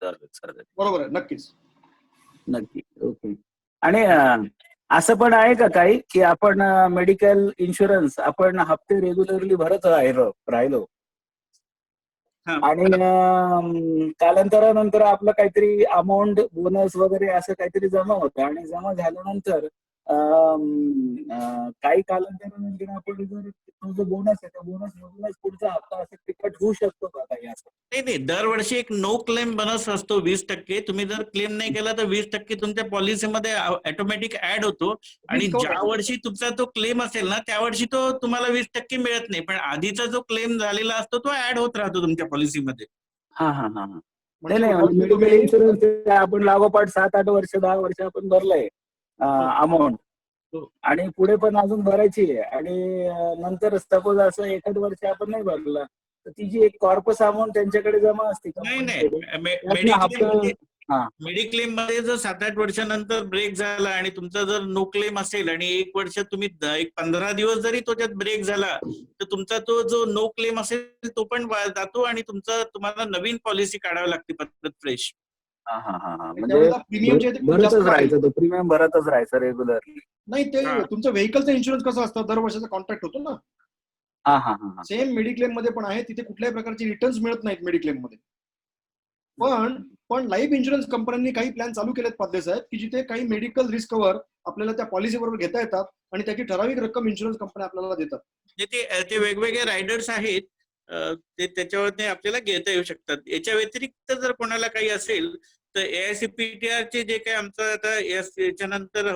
चालेल चालेल. बरोबर आहे, नक्कीच. नक्की. ओके. आणि असं पण आहे का काही की आपण मेडिकल इन्शुरन्स आपण हप्ते रेग्युलरली भरत राहिलो आणि कालांतरानंतर आपलं काहीतरी अमाऊंट, बोनस वगैरे असं काहीतरी जमा होतं आणि जमा झाल्यानंतर काही कालांतरानंतर आपण जर तो जो बोनस आहे त्या बोनस मधूनच पुढचा हप्ता असं तिकट होऊ शकतो का काही असं? नाही, दरवर्षी एक नो क्लेम बोनस असतो 20%. तुम्ही जर क्लेम नाही केला तर 20% तुमच्या पॉलिसीमध्ये ऑटोमॅटिक ऍड होतो. आणि ज्या वर्षी तुमचा तो क्लेम असेल ना त्या वर्षी तो तुम्हाला 20% मिळत नाही, पण आधीचा जो क्लेम झालेला असतो तो ऍड होत राहतो तुमच्या पॉलिसीमध्ये. हा हा हा हा. म्हणजे नाही उदाहरणार्थ मेडिकल तुम्ही- इन्शुरन्स आपण लागोपाठ 7-8 वर्ष 10 वर्ष आपण भरलंय अमाऊंट, हो. आणि पुढे पण अजून भरायची आहे, आणि नंतर सपोज असं एखाद वर्ष आपण नाही भरलं तर ती जी एक कॉर्पस अमाऊंट त्यांच्याकडे जमा असते नाही company नाही, कडे. हा. मेडिक्लेम मध्ये जर 7-8 वर्षानंतर ब्रेक झाला आणि तुमचा जर नो क्लेम असेल आणि 1 वर्ष तुम्ही एक 15 दिवस जरी त्याच्यात ब्रेक झाला तर तुमचा तो जो नो क्लेम असेल तो पण जातो आणि तुम्हाला नवीन पॉलिसी काढावी लागते परत फ्रेश. हा हा हा हा. म्हणजे त्यावेळेला प्रीमियम जे आहे ते खूप जास्त भरतच आहे. राहायचं, तो प्रीमियम भरतच राहायचं रेग्युलरली. नाही, ते हा. तुमचं व्हेकलचं इन्शुरन्स कसं असतं, दरवर्षाचा कॉन्ट्रॅक्ट होतो ना. हा हा हा हा. सेम मेडिक्लेम मध्ये पण आहे, तिथे कुठल्याही प्रकारचे रिटर्न्स मिळत नाहीत मेडिक्लेम मध्ये. पण लाईफ इन्शुरन्स कंपन्यांनी काही प्लॅन चालू केलेत पाध्ये साहेब, की जिथे काही मेडिकल रिस्क कव्हर आपल्याला त्या पॉलिसी बरोबर घेता येतात आणि त्याची ठराविक रक्कम इन्शुरन्स कंपन्या आपल्याला देतात. ते वेगवेगळे रायडर्स आहेत, ते त्याच्यावरती आपल्याला घेता येऊ शकतात. याच्या व्यतिरिक्त जर कोणाला काही असेल तर AICPTR चे जे काही आमचं आता याच्यानंतर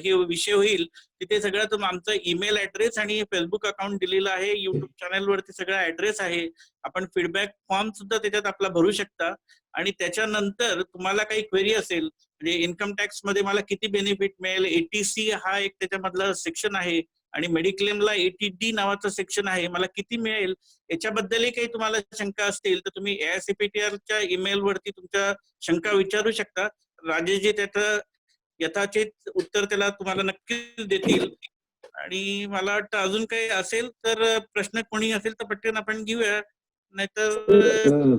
हे विषय होईल तिथे सगळं आमचा ईमेल ऍड्रेस आणि फेसबुक अकाउंट दिलेला आहे, युट्यूब चॅनल वरती सगळा ऍड्रेस आहे. आपण फीडबॅक फॉर्म सुद्धा त्याच्यात आपला भरू शकता. आणि त्याच्यानंतर तुम्हाला काही क्वेरी असेल, म्हणजे इन्कम टॅक्स मध्ये मला किती बेनिफिट मिळेल, ATC हा एक त्याच्यामधला सेक्शन आहे, आणि मेडिक्लेमला ATD नावाचं सेक्शन आहे, मला किती मिळेल याच्याबद्दलही काही तुम्हाला शंका असतील तर तुम्ही AICPTR च्या ईमेल वरती तुमच्या शंका विचारू शकता. राजेशजी त्याचं यथाचित उत्तर त्याला तुम्हाला नक्कीच देतील. आणि मला वाटतं अजून काही असेल तर प्रश्न कोणी असेल तर पटकन आपण घेऊया, नाहीतर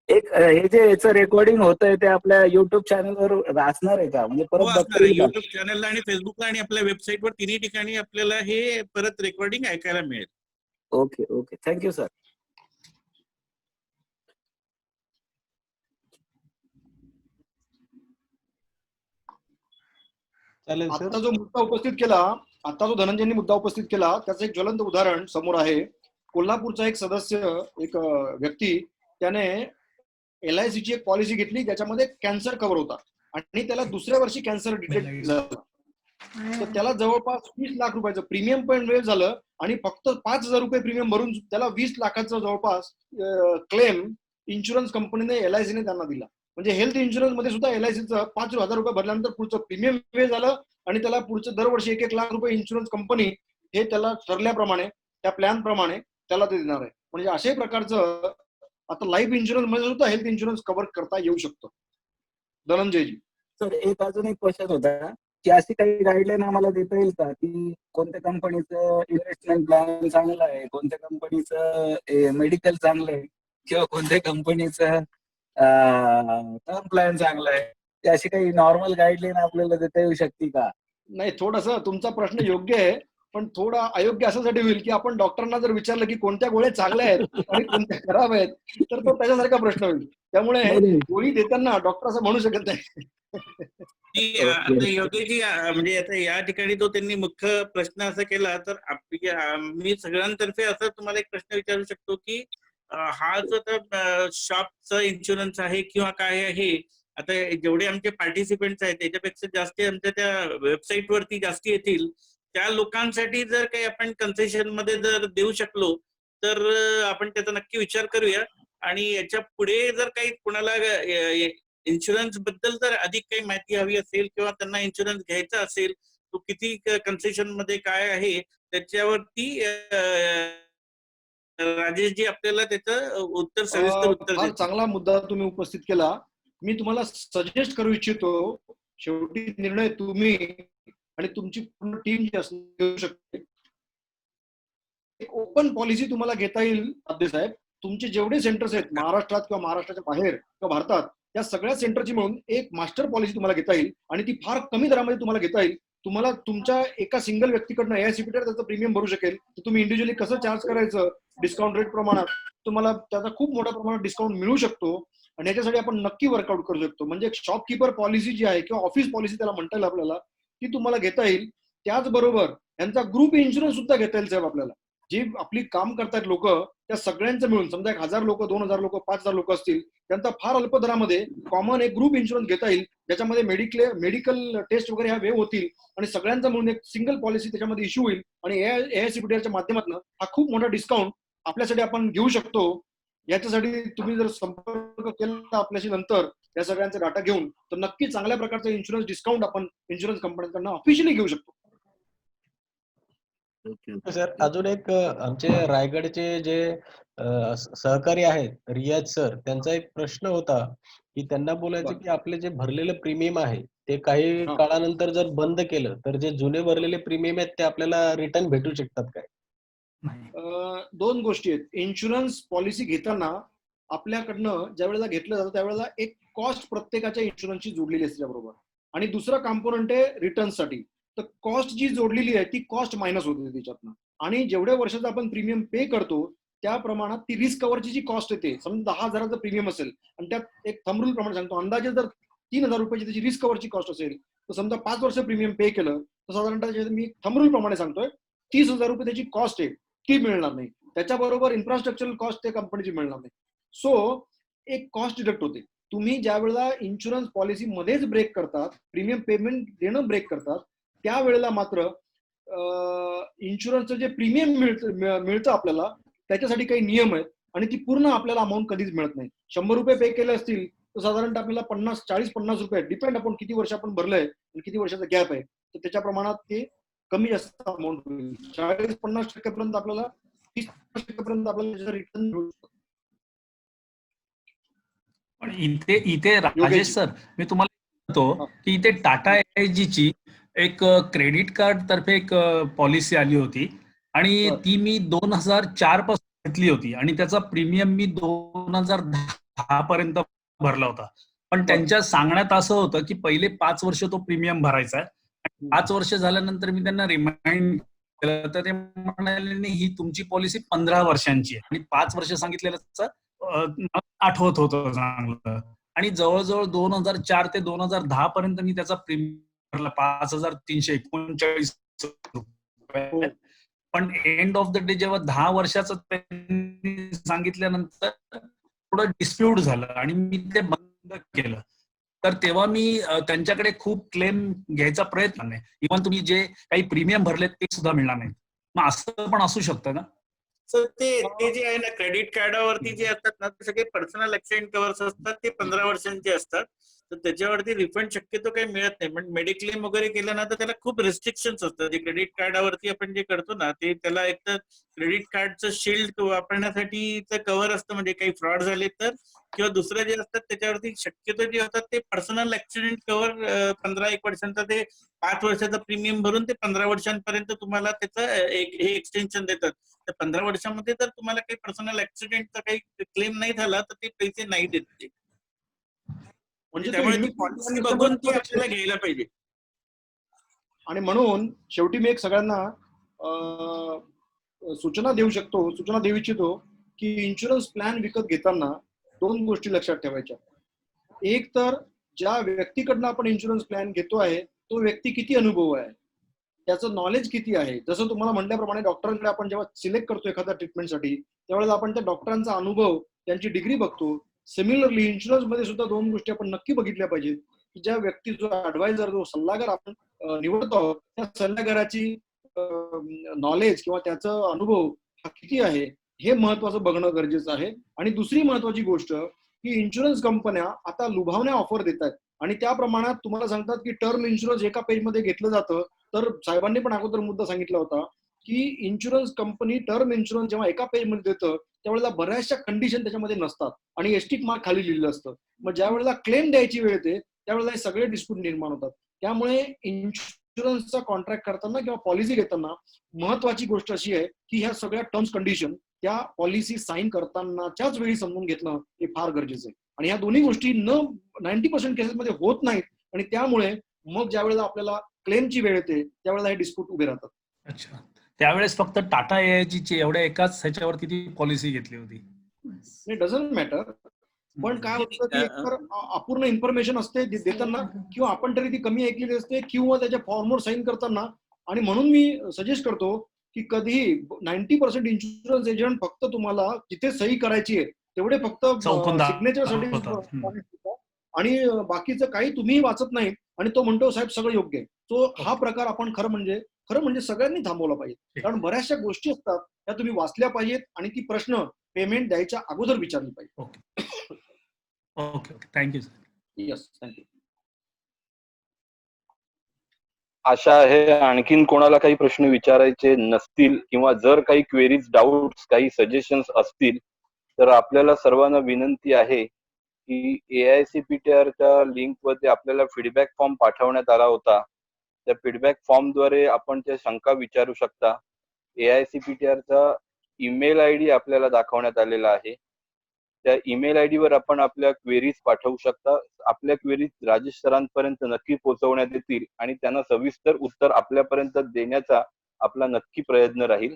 एक हे जे याचं रेकॉर्डिंग होतंय ते आपल्या युट्यूब चॅनलवर असणार आहे का, म्हणजे हो परत असणार बघता आहे. येईल का? युट्यूब चॅनलला आणि फेसबुकला आणि आपल्या वेबसाईटवर तिन्ही ठिकाणी आपल्याला हे परत रेकॉर्डिंग ऐकायला मिळेल. Okay okay, thank you sir. चालेल आता सर. जो मुद्दा उपस्थित केला, आता जो धनंजयनी मुद्दा उपस्थित केला त्याचं एक ज्वलंत उदाहरण समोर आहे. कोल्हापूरचा एक सदस्य, एक व्यक्ती, त्याने LIC ची एक पॉलिसी घेतली ज्याच्यामध्ये कॅन्सर कव्हर होता आणि त्याला दुसऱ्या वर्षी कॅन्सर डिटेक्ट झाला. तर त्याला जवळपास 20 लाख रुपयाचं प्रीमियम पण वेळ झालं आणि फक्त 5,000 रुपये प्रीमियम भरून त्याला 20 लाखाचा जवळपास क्लेम इन्शुरन्स कंपनीने LIC ने त्यांना दिला. म्हणजे हेल्थ इन्शुरन्स मध्ये सुद्धा LICचं 5,000 रुपये भरल्यानंतर पुढचं प्रीमियम वेळ झालं आणि त्याला पुढचं दरवर्षी 1-1 लाख रुपये इन्शुरन्स कंपनी हे त्याला ठरल्याप्रमाणे त्या प्लॅन प्रमाणे त्याला ते देणार आहे. म्हणजे अशाही प्रकारचं आता लाईफ इन्शुरन्स मध्ये सुद्धा हेल्थ इन्शुरन्स कव्हर करता येऊ शकतो. धनंजयजी सर, एक अजून एक क्वेश्चन होता की अशी काही गाईडलाईन आम्हाला देता येईल का की कोणत्या कंपनीचं इन्व्हेस्टमेंट प्लॅन चांगलं आहे, कोणत्या कंपनीचं मेडिकल चांगलं आहे, किंवा कोणत्या कंपनीचं टर्म प्लॅन चांगला आहे, ते अशी काही नॉर्मल गाईडलाईन आपल्याला देता येऊ शकते का? नाही, थोडासा तुमचा प्रश्न योग्य आहे, पण थोडा अयोग्य अशासाठी होईल की आपण डॉक्टरांना जर विचारलं की कोणत्या गोळ्या चांगल्या आहेत आणि कोणत्या खराब आहेत तर तो त्याच्यासारखा प्रश्न होईल. त्यामुळे गोळी देताना डॉक्टर असं म्हणू शकत नाही. आता योगेशजी म्हणजे आता या ठिकाणी तो त्यांनी मुख्य प्रश्न असा केला तर मी सगळ्यांतर्फे असं तुम्हाला एक प्रश्न विचारू शकतो की हा जो शॉपचा इन्शुरन्स आहे किंवा काय आहे, आता जेवढे आमचे पार्टिसिपेंट्स आहेत त्याच्यापेक्षा जास्त आमच्या त्या वेबसाईट वरती जास्त येतील, त्या लोकांसाठी जर काही आपण कन्सेशन मध्ये जर देऊ शकलो तर आपण त्याचा नक्की विचार करूया. आणि याच्या पुढे जर काही कोणाला इन्शुरन्स बद्दल जर अधिक काही माहिती हवी असेल किंवा त्यांना इन्शुरन्स घ्यायचा असेल, तो किती कन्सेशन मध्ये काय आहे त्याच्यावरती राजेशजी आपल्याला त्याचं उत्तर सविस्तर उत्तर फार देतील. चांगला मुद्दा तुम्ही उपस्थित केला. मी तुम्हाला सजेस्ट करू इच्छितो, शेवटी निर्णय तुम्ही आणि तुमची पूर्ण टीम जी असू शकते. एक ओपन पॉलिसी तुम्हाला घेता येईल आद्य साहेब. तुमचे जेवढे सेंटर्स आहेत महाराष्ट्रात किंवा महाराष्ट्राच्या बाहेर किंवा भारतात, त्या सगळ्या सेंटरची मिळून एक मास्टर पॉलिसी तुम्हाला घेता येईल आणि ती फार कमी दरामध्ये तुम्हाला घेता येईल. तुम्हाला तुमच्या एका सिंगल व्यक्तीकडनं AICPTR त्याचं प्रीमियम भरू शकेल. तर तुम्ही इंडिव्हिज्युअली कसं चार्ज करायचं डिस्काउंट रेट प्रमाणात तुम्हाला त्याचा खूप मोठ्या प्रमाणात डिस्काउंट मिळू शकतो आणि याच्यासाठी आपण नक्की वर्कआउट करू शकतो. म्हणजे शॉपकीपर पॉलिसी जी आहे किंवा ऑफिस पॉलिसी त्याला म्हणता येईल आपल्याला, ती तुम्हाला घेता येईल. त्याचबरोबर यांचा ग्रुप इन्शुरन्स सुद्धा घेता येईल साहेब आपल्याला. जी आपली काम करतात लोक त्या सगळ्यांचं मिळून, समजा 1000 लोक, 2000 लोक, 5000 लोक असतील, त्यांचा फार अल्प दरामध्ये कॉमन एक ग्रुप इन्शुरन्स घेता येईल, ज्याच्यामध्ये मेडिकल टेस्ट वगैरे ह्या वेव होतील आणि सगळ्यांचा मिळून एक सिंगल पॉलिसी त्याच्यामध्ये इश्यू होईल. आणि AICPTRच्या माध्यमातून हा खूप मोठा डिस्काउंट आपल्यासाठी आपण घेऊ शकतो. याच्यासाठी तुम्ही जर संपर्क केला आपल्याशी नंतर या सगळ्यांचा डाटा घेऊन, तर नक्की चांगल्या प्रकारचा इन्शुरन्स डिस्काउंट आपण इन्शुरन्स कंपन्यांकडून ऑफिशियली घेऊ शकतो. सर अजून एक आमचे रायगडचे जे सहकारी आहेत रियाज सर, त्यांचा एक प्रश्न होता की त्यांना बोलायचं की आपले जे भरलेले प्रीमियम आहे ते काही हा. काळानंतर जर बंद केलं तर जे जुने भरलेले प्रीमियम आहेत ते आपल्याला रिटर्न भेटू शकतात काय? दोन गोष्टी आहेत. इन्शुरन्स पॉलिसी घेताना आपल्याकडनं ज्या वेळेला घेतलं जातं त्यावेळेला एक कॉस्ट प्रत्येकाच्या इन्शुरन्सची जोडलेली असते त्याबरोबर, आणि दुसरा कॉम्पोनंट आहे रिटर्न्ससाठी. तर कॉस्ट जी जोडलेली आहे ती कॉस्ट मायनस होते त्याच्यातनं, आणि जेवढ्या वर्षाचा आपण प्रीमियम पे करतो त्या प्रमाणात ती रिस्क कव्हरची जी कॉस्ट येते, समजा 10,000चं प्रीमियम असेल आणि त्यात एक थंब रूल प्रमाणे सांगतो, अंदाजे जर 3,000 रुपयाची त्याची रिस्क कव्हरची कॉस्ट असेल, तर समजा 5 वर्ष प्रीमियम पे केलं तर साधारणतः मी थंब रूल प्रमाणे सांगतोय 30,000 रुपये त्याची कॉस्ट आहे, ती मिळणार नाही. त्याच्याबरोबर इन्फ्रास्ट्रक्चरल कॉस्ट त्या कंपनीची मिळणार नाही. सो एक कॉस्ट डिडक्ट होते. तुम्ही ज्या वेळेला इन्शुरन्स पॉलिसी मध्येच ब्रेक करतात, प्रीमियम पेमेंट देणं ब्रेक करतात, त्यावेळेला मात्र इन्शुरन्सचं जे प्रीमियम मिळतं आपल्याला त्याच्यासाठी काही नियम आहेत आणि ती पूर्ण आपल्याला अमाऊंट कधीच मिळत नाही. 100 रुपये पे केले असतील तर साधारणतः आपल्याला 40-50 रुपये, डिपेंड आपण किती वर्ष आपण भरलंय आणि किती वर्षाचा गॅप आहे, तर त्याच्या प्रमाणात ते कमी जास्त अमाऊंट होईल. 40-50% पर्यंत आपल्याला 30% पर्यंत आपल्याला रिटर्न मिळू शकतो. पण इथे राजेश सर, मी तुम्हाला म्हणतो की इथे टाटा AIGची एक क्रेडिट कार्ड तर्फे एक पॉलिसी आली होती आणि ती मी 2004 पासून घेतली होती आणि त्याचा प्रीमियम मी 2010 पर्यंत भरला होता. पण त्यांच्या सांगण्यात असं होतं की पहिले 5 वर्ष तो प्रीमियम भरायचा आहे. 5 वर्ष झाल्यानंतर मी त्यांना रिमाइंड केलं तर ते म्हणाले नाही, ही तुमची पॉलिसी 15 वर्षांची आहे. आणि 5 वर्ष सांगितलेलं आठवत होतं चांगलं. आणि जवळजवळ 2004 ते 2010 पर्यंत मी त्याचा प्रीमियम भरला 5,339 रुपये. पण एंड ऑफ द डे जेव्हा 10 वर्षाचं त्यांनी सांगितल्यानंतर थोडं डिस्प्यूट झालं आणि मी ते बंद केलं. तर तेव्हा मी त्यांच्याकडे खूप क्लेम घ्यायचा प्रयत्न नाही. इव्हन तुम्ही जे काही प्रीमियम भरले ते सुद्धा मिळणार नाही. मग असं पण असू शकतं ना? सर ते जे आहे ना क्रेडिट कार्डावरती जे असतात ना ते सगळे पर्सनल ऍक्सिडेंट कव्हर्स असतात, ते 15 वर्षांचे असतात. तर त्याच्यावरती रिफंड शक्यतो काही मिळत नाही. पण मेडिक्लेम वगैरे केलं ना तर त्याला खूप रिस्ट्रिक्शन्स असतात. जे क्रेडिट कार्डावरती आपण जे करतो ना ते त्याला एक तर क्रेडिट कार्डचं शिल्ड वापरण्यासाठीचं कव्हर असतं, म्हणजे काही फ्रॉड झाले तर, किंवा दुसरे जे असतात त्याच्यावरती शक्यतो जे होतात ते पर्सनल ऍक्सिडेंट कव्हर 15-1 वर्षांचा, ते 5 वर्षाचा प्रीमियम भरून ते 15 वर्षांपर्यंत तुम्हाला त्याचं हे एक्सटेन्शन देतात. तर 15 वर्षामध्ये जर तुम्हाला काही पर्सनल ऍक्सिडेंटचा काही क्लेम नाही झाला तर ते पैसे नाही देत ते. म्हणजे त्यामुळे ती पॉलिसी बघून ती आपल्याला घ्यायला पाहिजे. आणि म्हणून शेवटी मी एक सगळ्यांना सूचना देऊ इच्छितो की इन्शुरन्स प्लॅन विकत घेताना 2 गोष्टी लक्षात ठेवायच्या. एक तर ज्या व्यक्तीकडनं आपण इन्शुरन्स प्लॅन घेतो आहे तो व्यक्ती किती अनुभव आहे, त्याचं नॉलेज किती आहे. जसं तुम्हाला म्हटल्याप्रमाणे डॉक्टरांकडे आपण जेव्हा सिलेक्ट करतो एखाद्या ट्रीटमेंटसाठी त्यावेळेला आपण त्या डॉक्टरांचा अनुभव, त्यांची डिग्री बघतो. सिमिलरली इन्शुरन्स मध्ये सुद्धा 2 गोष्टी आपण नक्की बघितल्या पाहिजेत की ज्या व्यक्ती, जो ऍडवायझर, जो सल्लागार आपण निवडतो आहोत त्या सल्लागाराची नॉलेज किंवा त्याचा अनुभव हा किती आहे हे महत्वाचं बघणं गरजेचं आहे. आणि दुसरी महत्वाची गोष्ट की इन्शुरन्स कंपन्या आता लुभावण्या ऑफर देत आहेत आणि त्या प्रमाणात तुम्हाला सांगतात की टर्म इन्शुरन्स एका पेजमध्ये घेतलं जातं. तर साहेबांनी पण अगोदर मुद्दा सांगितला होता की इन्शुरन्स कंपनी टर्म इन्शुरन्स जेव्हा एका पेजमध्ये देतं त्यावेळेला बऱ्याचशा कंडिशन त्याच्यामध्ये नसतात आणि एस्टिक मार्क खाली लिहिलेलं असतं. मग ज्या वेळेला क्लेम द्यायची वेळ येते त्यावेळेला हे सगळे डिस्प्यूट निर्माण होतात. त्यामुळे इन्शुरन्सचा कॉन्ट्रॅक्ट करताना किंवा पॉलिसी घेताना महत्वाची गोष्ट अशी आहे की ह्या सगळ्या टर्म्स कंडिशन त्या पॉलिसी साईन करतानाच्याच वेळी समजून घेतलं हे फार गरजेचं आहे. आणि ह्या दोन्ही गोष्टी 90% केसेसमध्ये होत नाहीत आणि त्यामुळे मग ज्या वेळेला आपल्याला क्लेमची वेळ येते त्यावेळेला हे डिस्प्यूट उभे राहतात. अच्छा, त्यावेळेस फक्त टाटा AIGची एवढ्या एकाच ह्याच्यावरती ती पॉलिसी घेतली होती. It doesn't matter. पण काय होतं की एकतर अपूर्ण इन्फॉर्मेशन असते देताना, किंवा आपण तरी ती कमी ऐकलेली असते, किंवा त्याच्या फॉर्मवर साईन करताना. आणि म्हणून मी सजेस्ट करतो की कधीही 90% इन्शुरन्स एजंट फक्त तुम्हाला जिथे सही करायची आहे तेवढे फक्त चौकून सिग्नेचर दाखवतात. साठी, आणि बाकीचं काही तुम्ही वाचत नाही, आणि तो म्हणतो साहेब सगळं योग्य आहे. तो हा प्रकार आपण खरं म्हणजे सगळ्यांनी थांबवला पाहिजे. कारण बऱ्याचशा गोष्टी असतात त्या तुम्ही वाचल्या पाहिजेत, आणि ती प्रश्न पेमेंट द्यायच्या अगोदर विचारली पाहिजे. Okay okay, thank you sir. Yes, thank you. आशा आहे आणखीन कोणाला काही प्रश्न विचारायचे नसतील, किंवा जर काही क्वेरीज, डाऊट्स, काही सजेशन्स असतील, तर आपल्याला सर्वांना विनंती आहे की AICPTRच्या लिंकवरती आपल्याला फीडबॅक फॉर्म पाठवण्यात आला होता. त्या फीडबॅक फॉर्मद्वारे आपण त्या शंका विचारू शकता. AICPTRचा ईमेल ID आपल्याला दाखवण्यात आलेला आहे. त्या ईमेल ID वर आपण आपल्या क्वेरीज पाठवू शकता. आपल्या क्वेरीज राजेश सरांपर्यंत नक्की पोहोचवण्यात येतील, आणि त्यांना सविस्तर उत्तर आपल्यापर्यंत देण्याचा आपला नक्की प्रयत्न राहील.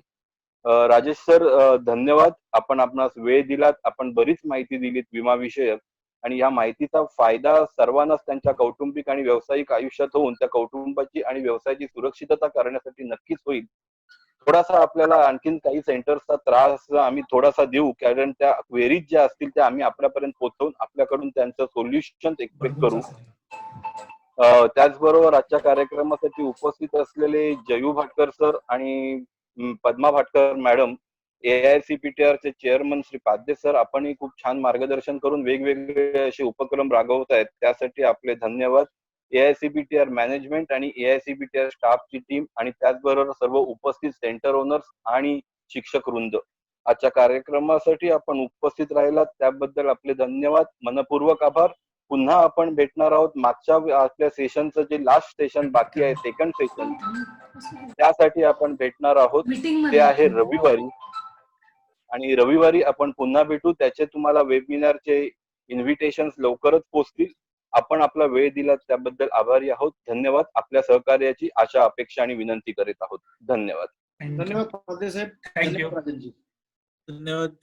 राजेश सर, धन्यवाद. आपण आपणास वेळ दिलात. आपण बरीच माहिती दिलीत विमा विषयक, आणि या माहितीचा फायदा सर्वांनाच त्यांच्या कौटुंबिक आणि व्यावसायिक आयुष्यात होऊन त्या कुटुंबाची आणि व्यवसायाची सुरक्षितता करण्यासाठी नक्कीच होईल. थोडासा आपल्याला आणखीन काही सेंटर्सचा त्रास आम्ही थोडासा देऊ, कारण त्या क्वेरीज ज्या असतील त्या आम्ही आपल्यापर्यंत पोहोचवून आपल्याकडून त्यांचं सोल्युशन एक्सपेक्ट करू. त्याचबरोबर आजच्या कार्यक्रमासाठी उपस्थित असलेले जयू भाटकर सर आणि पद्मा भाटकर मॅडम, AICPTRचे चेअरमन श्री पाध्ये सर, आपणही खूप छान मार्गदर्शन करून वेगवेगळे असे उपक्रम राबवत आहेत, त्यासाठी आपले धन्यवाद. AICPTR मॅनेजमेंट आणि AICPTR स्टाफची टीम, आणि त्याचबरोबर सर्व उपस्थित सेंटर ओनर्स आणि शिक्षक वृंद, आजच्या कार्यक्रमासाठी आपण उपस्थित राहिलात त्याबद्दल आपले धन्यवाद, मनपूर्वक आभार. पुन्हा आपण भेटणार आहोत. मागच्या आपल्या सेशनचं जे लास्ट सेशन बाकी आहे, सेकंड सेशन, त्यासाठी आपण भेटणार आहोत. ते आहे रविवारी, आणि रविवारी आपण पुन्हा भेटू. त्याचे तुम्हाला वेबिनारचे इन्व्हिटेशन्स लवकरच पोहोचतील. आपण आपला वेळ दिला त्याबद्दल आभारी आहोत. धन्यवाद. आपल्या सहकार्याची आशा, अपेक्षा आणि विनंती करीत आहोत. धन्यवाद. धन्यवाद पाध्ये साहेब. थँक्यू. धन्यवाद राजनजी. धन्यवाद.